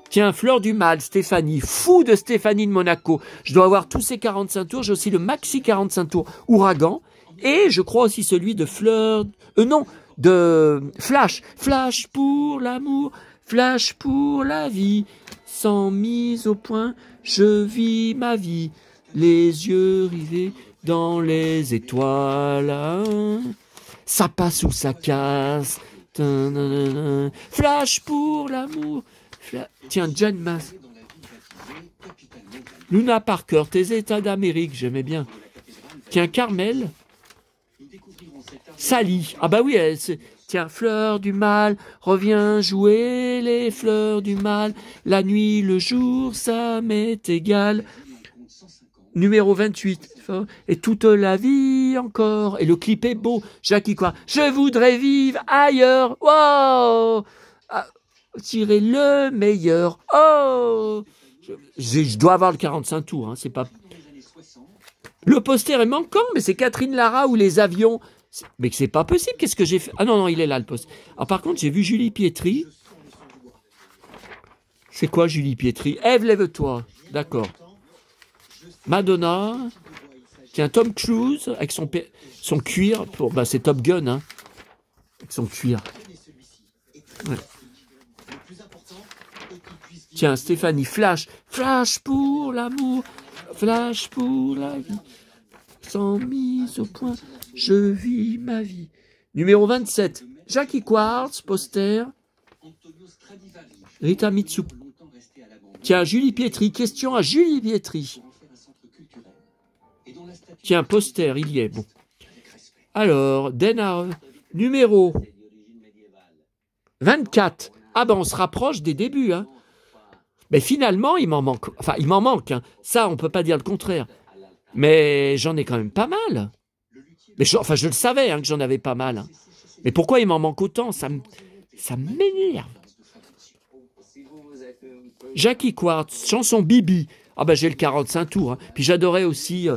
Tiens, Fleur du Mal, Stéphanie. Fou de Stéphanie de Monaco. Je dois avoir tous ces 45 tours. J'ai aussi le maxi 45 tours Ouragan. Et je crois aussi celui de Fleur... non, de Flash. Flash pour l'amour. Flash pour la vie. Sans mise au point, je vis ma vie. Les yeux rivés dans les étoiles. Ça passe ou ça casse. Flash pour l'amour. Tiens, John Mass. Luna Parker, tes états d'Amérique, j'aimais bien. Tiens, Carmel. Sally. Ah bah oui, Tiens, fleurs du mal, reviens jouer les fleurs du mal. La nuit, le jour, ça m'est égal. Numéro 28. Et toute la vie encore. Et le clip est beau. Jackie quoi? Je voudrais vivre ailleurs. Wow! Ah, tirer le meilleur. Oh! Je dois avoir le 45 tours. Hein, c'est pas... Le poster est manquant, mais c'est Catherine Lara ou les avions. Mais c'est pas possible. Qu'est-ce que j'ai fait? Ah non, non, il est là le poster. Alors par contre, j'ai vu Julie Pietri. C'est quoi Julie Pietri? Ève, lève-toi. D'accord. Madonna. Tiens, Tom Cruise avec son cuir. Bah, c'est Top Gun, hein. Avec son cuir. Ouais. Tiens, Stéphanie, Flash. Flash pour l'amour. Flash pour la vie. Sans mise au point, je vis ma vie. Numéro 27. Jackie Quartz, poster. Rita Mitsuko. Tiens, Julie Pietri. Question à Julie Pietri. Tiens, poster, il y est. Bon. Alors, Denard. Numéro 24. Ah ben, on se rapproche des débuts, hein. Mais finalement, il m'en manque. Enfin, il m'en manque. Hein. Ça, on peut pas dire le contraire. Mais j'en ai quand même pas mal. Mais enfin, je le savais hein, que j'en avais pas mal. Hein. Mais pourquoi il m'en manque autant? Ça m'énerve. Jackie Quartz, chanson Bibi. Ah ben, j'ai le 45 tours. Hein. Puis j'adorais aussi...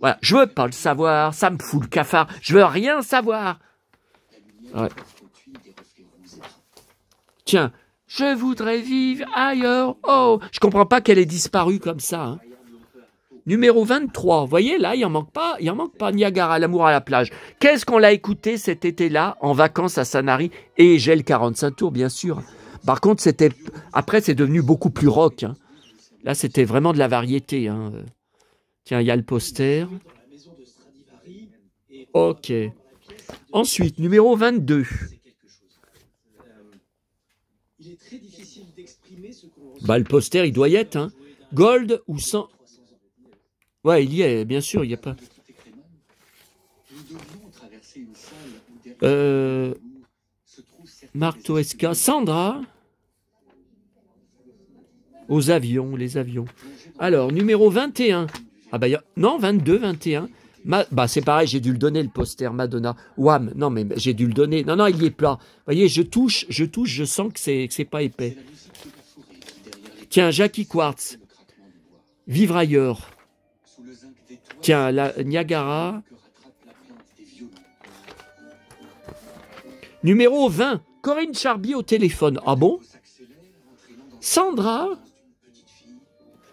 voilà, je veux pas le savoir, ça me fout le cafard. Je veux rien savoir. Ouais. Tiens... Je voudrais vivre ailleurs. Oh, je comprends pas qu'elle ait disparu comme ça. Hein. Numéro 23. Vous voyez, là, il en manque pas. Il en manque pas. Niagara, l'amour à la plage. Qu'est-ce qu'on l'a écouté cet été-là, en vacances à Sanary? Et j'ai le 45 tours, bien sûr. Par contre, c'était... Après, c'est devenu beaucoup plus rock. Hein. Là, c'était vraiment de la variété. Hein. Tiens, il y a le poster. Ok. Ensuite, numéro 22. Bah, le poster, il doit y être. Hein. Gold ou sans... Ouais, il y est, bien sûr, il n'y a pas... Marc Toesca. Sandra. Aux avions, les avions. Alors, numéro 21. Ah bah, non, 22, 21. Bah, c'est pareil, j'ai dû le donner, le poster Madonna. Wham, non, mais j'ai dû le donner. Non, non, il y est plat. Vous voyez, je touche, je sens que c'est pas épais. Tiens, Jackie Quartz. Vivre ailleurs. Tiens, la Niagara. Numéro 20. Corinne Charby au téléphone. Ah bon? Sandra.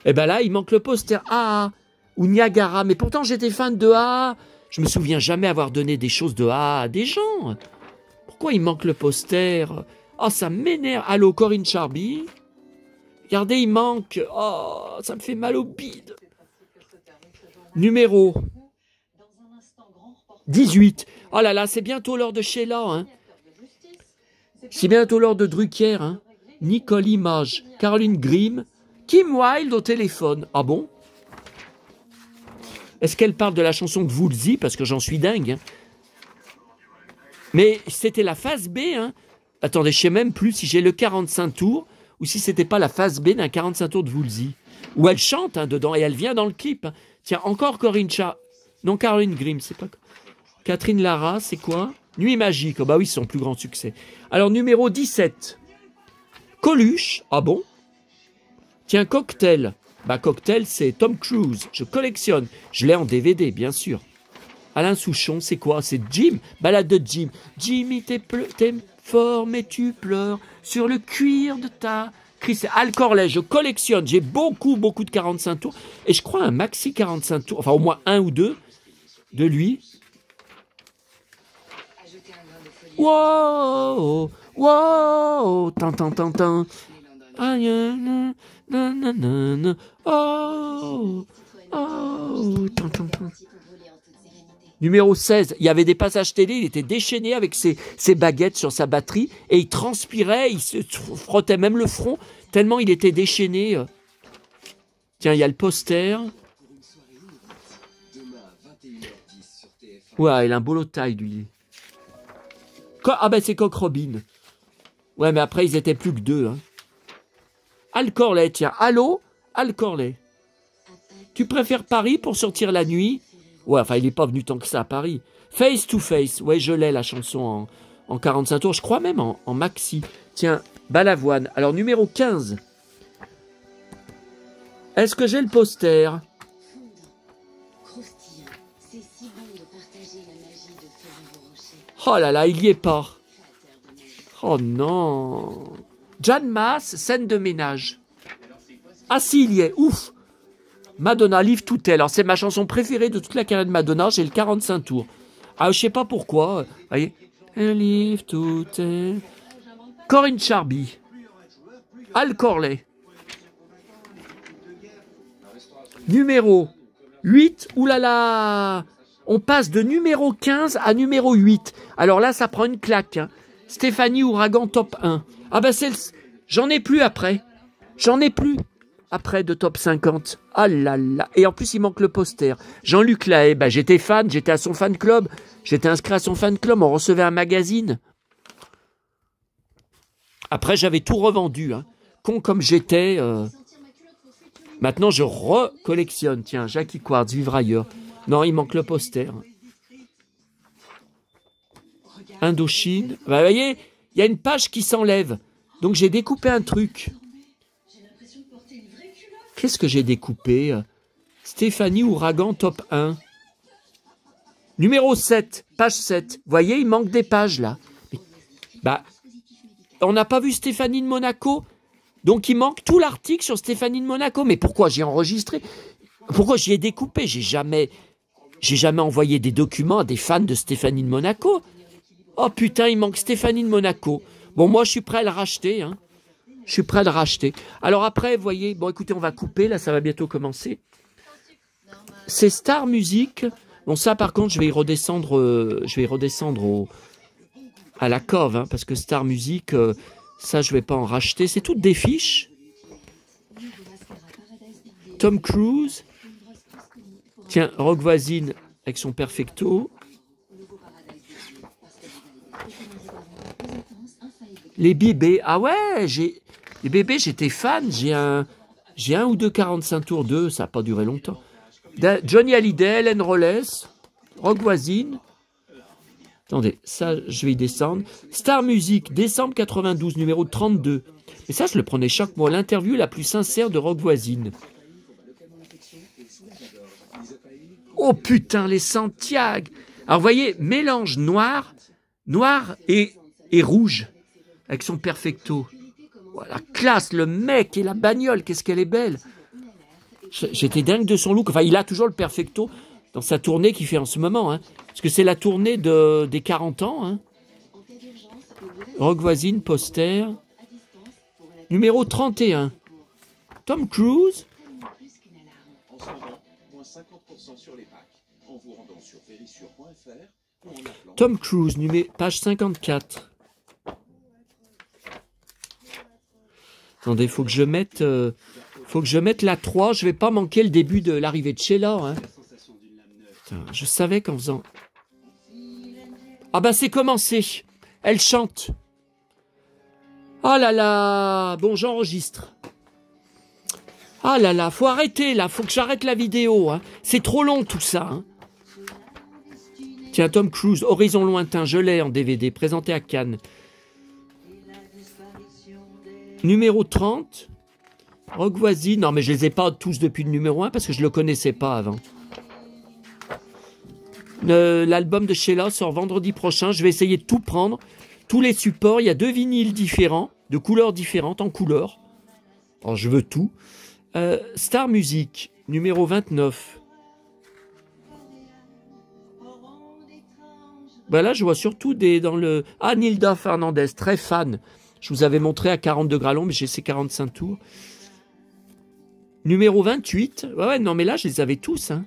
Eh ben là, il manque le poster A ou Niagara. Mais pourtant, j'étais fan de A. Je me souviens jamais avoir donné des choses de A à des gens. Pourquoi il manque le poster? Oh, ça m'énerve. Allô, Corinne Charby. Regardez, il manque. Oh, ça me fait mal au bide. Numéro 18. Oh là là, c'est bientôt l'heure de Sheila. Hein. C'est bientôt l'heure de Drucker. Hein. Nicole Image, Caroline Grimm, Kim Wilde au téléphone. Ah bon? Est-ce qu'elle parle de la chanson de Woolsey? Parce que j'en suis dingue. Hein. Mais c'était la phase B. Hein. Attendez, je sais même plus si j'ai le 45 tours ou si c'était pas la phase B d'un 45 tours de Woolsey. Où elle chante hein, dedans et elle vient dans le clip. Hein. Tiens, encore Corinne Non, Caroline Grimm, c'est pas... Catherine Lara, c'est quoi? Nuit magique. Oh bah oui, c'est son plus grand succès. Alors, numéro 17. Coluche. Ah bon? Tiens, Cocktail. Bah, Cocktail, c'est Tom Cruise. Je collectionne. Je l'ai en DVD, bien sûr. Alain Souchon, c'est quoi? C'est Jim. Balade de Jim. Jimmy, t'es fort, mais tu pleures sur le cuir de ta... Al Corley, je collectionne. J'ai beaucoup de 45 tours. Et je crois un maxi 45 tours. Enfin, au moins un ou deux de lui. Wow, wow, tan tan tan tan. Oh, oh, tan tan tan. Numéro 16, il y avait des passages télé, il était déchaîné avec ses baguettes sur sa batterie et il transpirait, il se frottait même le front tellement il était déchaîné. Tiens, il y a le poster. Ouais, il a un beau lot de taille, lui. Ah ben c'est Coq Robin. Ouais, mais après, ils étaient plus que 2. Hein. Al Corley, tiens. Allô, Al Corley. Tu préfères Paris pour sortir la nuit? Ouais, enfin, il n'est pas venu tant que ça à Paris. Face to Face. Ouais, je l'ai, la chanson en 45 tours. Je crois même en maxi. Tiens, Balavoine. Alors, numéro 15. Est-ce que j'ai le poster? Oh là là, il y est pas. Oh non. Jeanne Masse, scène de ménage. Ah si, il y est. Ouf. Madonna, Live to Tell. Alors, c'est ma chanson préférée de toute la carrière de Madonna. J'ai le 45 tours. Ah, je sais pas pourquoi. Vous voyez. Live to Tell. Corinne Charby. Al Corley. Numéro 8. Oulala. On passe de numéro 15 à numéro 8. Alors là, ça prend une claque. Hein. Stéphanie Ouragan, top 1. Ah ben, j'en ai plus après. J'en ai plus après de top 50. Ah là là. Et en plus, il manque le poster. Jean-Luc Lahaye, ben, j'étais fan, j'étais à son fan club. J'étais inscrit à son fan club, on recevait un magazine. Après, j'avais tout revendu. Hein. Con comme j'étais. Maintenant, je recollectionne. Tiens, Jackie Quartz, Vivre ailleurs. Non, il manque le poster. Indochine. Bah, vous voyez, il y a une page qui s'enlève. Donc, j'ai découpé un truc. Qu'est-ce que j'ai découpé? Stéphanie Ouragan, top 1. Numéro 7, page 7. Vous voyez, il manque des pages, là. Bah, on n'a pas vu Stéphanie de Monaco? Donc, il manque tout l'article sur Stéphanie de Monaco. Mais pourquoi j'ai enregistré? Pourquoi j'y ai découpé? J'ai jamais envoyé des documents à des fans de Stéphanie de Monaco. Oh putain, il manque Stéphanie de Monaco. Bon, moi, je suis prêt à le racheter. Hein. Je suis prêt à le racheter. Alors après, vous voyez, bon, écoutez, on va couper. Là, ça va bientôt commencer. C'est Star Music. Bon, ça, par contre, je vais y redescendre à la cove. Hein, parce que Star Music, ça, je vais pas en racheter. C'est toutes des fiches. Tom Cruise. Tiens, Rock Voisine avec son perfecto. Les bébés. Ah ouais, les bébés, j'étais fan. J'ai un ou deux 45 tours 2, ça n'a pas duré longtemps. Johnny Hallyday, Hélène Rollès, Rock Voisine. Attendez, ça, je vais y descendre. Star Music, décembre 92, numéro 32. Mais ça, je le prenais chaque mois. L'interview la plus sincère de Rock Voisine. Oh putain, les Santiago. Alors, vous voyez, mélange noir et rouge, avec son perfecto. Voilà, classe, le mec et la bagnole, qu'est-ce qu'elle est belle. J'étais dingue de son look. Enfin, il a toujours le perfecto dans sa tournée qu'il fait en ce moment. Hein, parce que c'est la tournée des 40 ans. Hein. Rock Voisine, poster. Numéro 31. Tom Cruise. Tom Cruise, page 54. Attendez, faut que je mette la 3. Je vais pas manquer le début de l'arrivée de Sheila. Hein. Putain, je savais qu'en faisant... Ah ben c'est commencé. Elle chante. Oh là là. Bon, j'enregistre. Ah là là, faut arrêter là. Faut que j'arrête la vidéo. Hein. C'est trop long tout ça. Hein. Tiens, Tom Cruise, Horizon lointain, je l'ai en DVD, présenté à Cannes. Numéro 30, Rock Voisine. Non, mais je les ai pas tous depuis le numéro 1 parce que je le connaissais pas avant. L'album de Sheila sort vendredi prochain. Je vais essayer de tout prendre. Tous les supports. Il y a 2 vinyles différents, de couleurs différentes, en couleur. Alors, je veux tout. Star Music, numéro 29. Ben là, je vois surtout dans le... Ah, Nilda Fernandez, très fan. Je vous avais montré à 40 degrés à l'ombre, mais j'ai ces 45 tours. Numéro 28. Ouais, non, mais là, je les avais tous. Hein.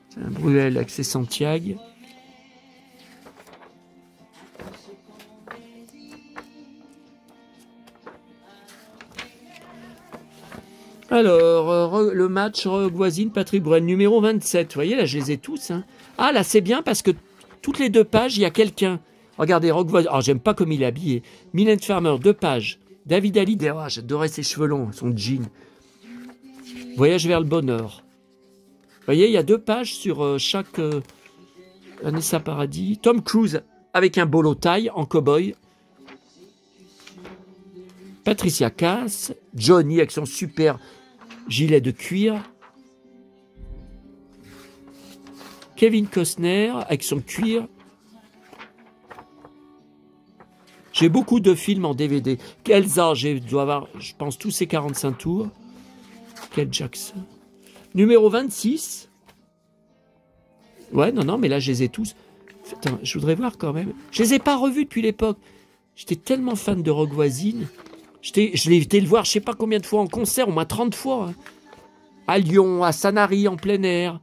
C'est un Bruel avec ses Santiago. Alors, le match Rock Voisine, Patrick Bruel, numéro 27. Vous voyez, là, je les ai tous. Hein. Ah, là, c'est bien parce que toutes les 2 pages, il y a quelqu'un. Regardez, Rock Voisine. Oh, j'aime pas comme il est habillé. Mylène Farmer, 2 pages. David Hallyday, oh, j'adorais ses cheveux longs, son jean. Voyage vers le bonheur. Vous voyez, il y a 2 pages sur chaque Vanessa Paradis. Tom Cruise avec un bolo taille en cow-boy. Patricia Cass. Johnny avec son super gilet de cuir. Kevin Costner avec son cuir. J'ai beaucoup de films en DVD. Elsa, je dois avoir, je pense, tous ces 45 tours. Quel Jackson. Numéro 26. Ouais, non, mais là, je les ai tous. Attends, je voudrais voir quand même. Je les ai pas revus depuis l'époque. J'étais tellement fan de Rock Voisine. Je l'ai été le voir, je sais pas combien de fois en concert, au moins 30 fois. Hein. À Lyon, à Sanary, en plein air.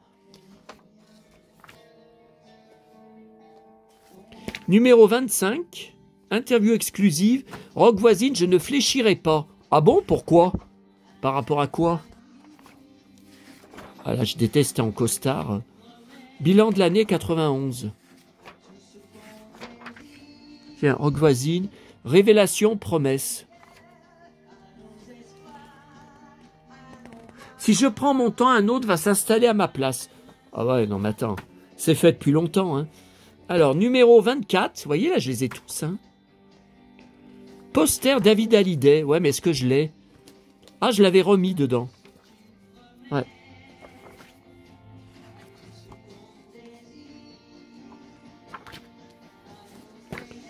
Numéro 25. Interview exclusive. Rock Voisine, je ne fléchirai pas. Ah bon, pourquoi? Par rapport à quoi? Ah là, je déteste en costard. Bilan de l'année 91. Tiens, Rock Voisine. Révélation, promesse. Si je prends mon temps, un autre va s'installer à ma place. Ah ouais, non mais attends. C'est fait depuis longtemps. Hein. Alors, numéro 24. Vous voyez, là, je les ai tous. Hein. Poster David Hallyday. Ouais, mais est-ce que je l'ai? Ah, je l'avais remis dedans. Ouais.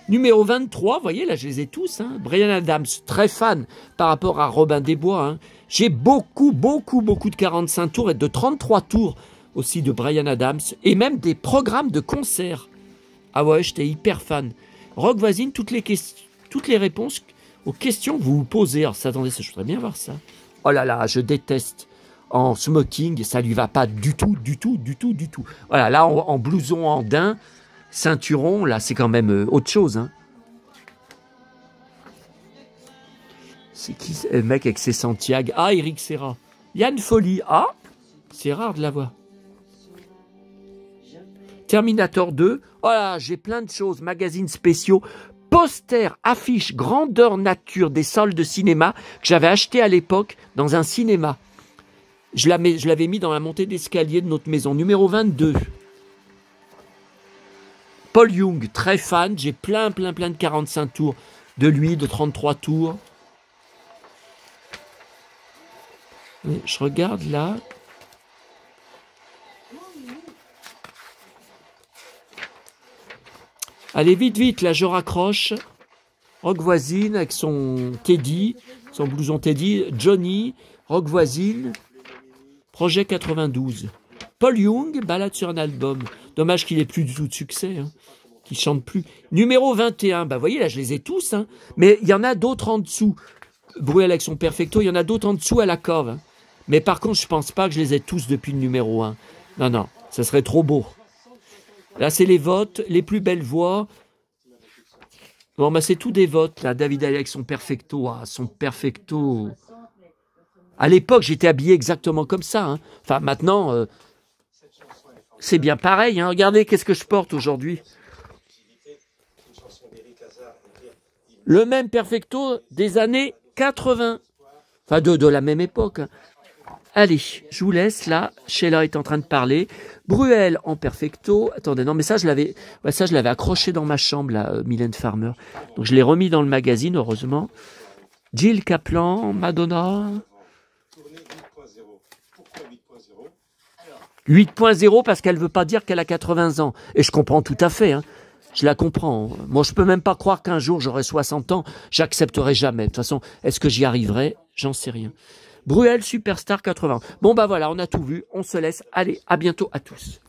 Numéro 23, vous voyez, là, je les ai tous. Hein. Bryan Adams, très fan par rapport à Robin des Bois. Hein. J'ai beaucoup de 45 tours et de 33 tours aussi de Bryan Adams. Et même des programmes de concerts. Ah ouais, j'étais hyper fan. Rock Voisine, toutes les réponses aux questions que vous vous posez. Alors, attendez, je voudrais bien voir ça. Oh là là, je déteste. En smoking, ça lui va pas du tout. Voilà, là, en blouson en daim, ceinturon, là, c'est quand même autre chose. Hein. C'est qui le mec avec ses Santiago? Ah, Eric Serra. Yann Folly. Ah, c'est rare de l'avoir. Terminator 2. Voilà, j'ai plein de choses. Magazines spéciaux. Posters, affiches, grandeur nature des salles de cinéma que j'avais acheté à l'époque dans un cinéma. Je l'avais mis dans la montée d'escalier de notre maison. Numéro 22. Paul Young, très fan. J'ai plein de 45 tours de lui, de 33 tours. Je regarde là. Allez, vite, là, je raccroche. Rock Voisine avec son Teddy, son blouson Teddy. Johnny, Rock Voisine, Projet 92. Paul Young, balade sur un album. Dommage qu'il n'ait plus du tout de succès, hein, qu'il chante plus. Numéro 21, bah, vous voyez, là, je les ai tous, hein, mais il y en a d'autres en dessous. Bruel avec son perfecto, il y en a d'autres en dessous à la cove. Hein. Mais par contre, je pense pas que je les ai tous depuis le numéro 1. Non, ça serait trop beau. Là, c'est les votes, les plus belles voix. Bon, bah, c'est tout des votes, là. David Hallyday avec son perfecto. Ah, son perfecto. À l'époque, j'étais habillé exactement comme ça. Hein. Enfin, maintenant, c'est bien pareil. Hein. Regardez, qu'est-ce que je porte aujourd'hui. Le même perfecto des années 80. Enfin, de la même époque. Hein. Allez, je vous laisse, là. Sheila est en train de parler. Bruel en perfecto. Attendez, non, mais ça, je l'avais accroché dans ma chambre, là, Mylène Farmer. Donc, je l'ai remis dans le magazine, heureusement. Jill Kaplan, Madonna. 8.0 parce qu'elle veut pas dire qu'elle a 80 ans. Et je comprends tout à fait, hein. Je la comprends. Moi, je peux même pas croire qu'un jour, j'aurai 60 ans. J'accepterai jamais. De toute façon, est-ce que j'y arriverai? J'en sais rien. Bruel, Superstar 80. Bon, bah voilà, on a tout vu. On se laisse. Allez, à bientôt à tous.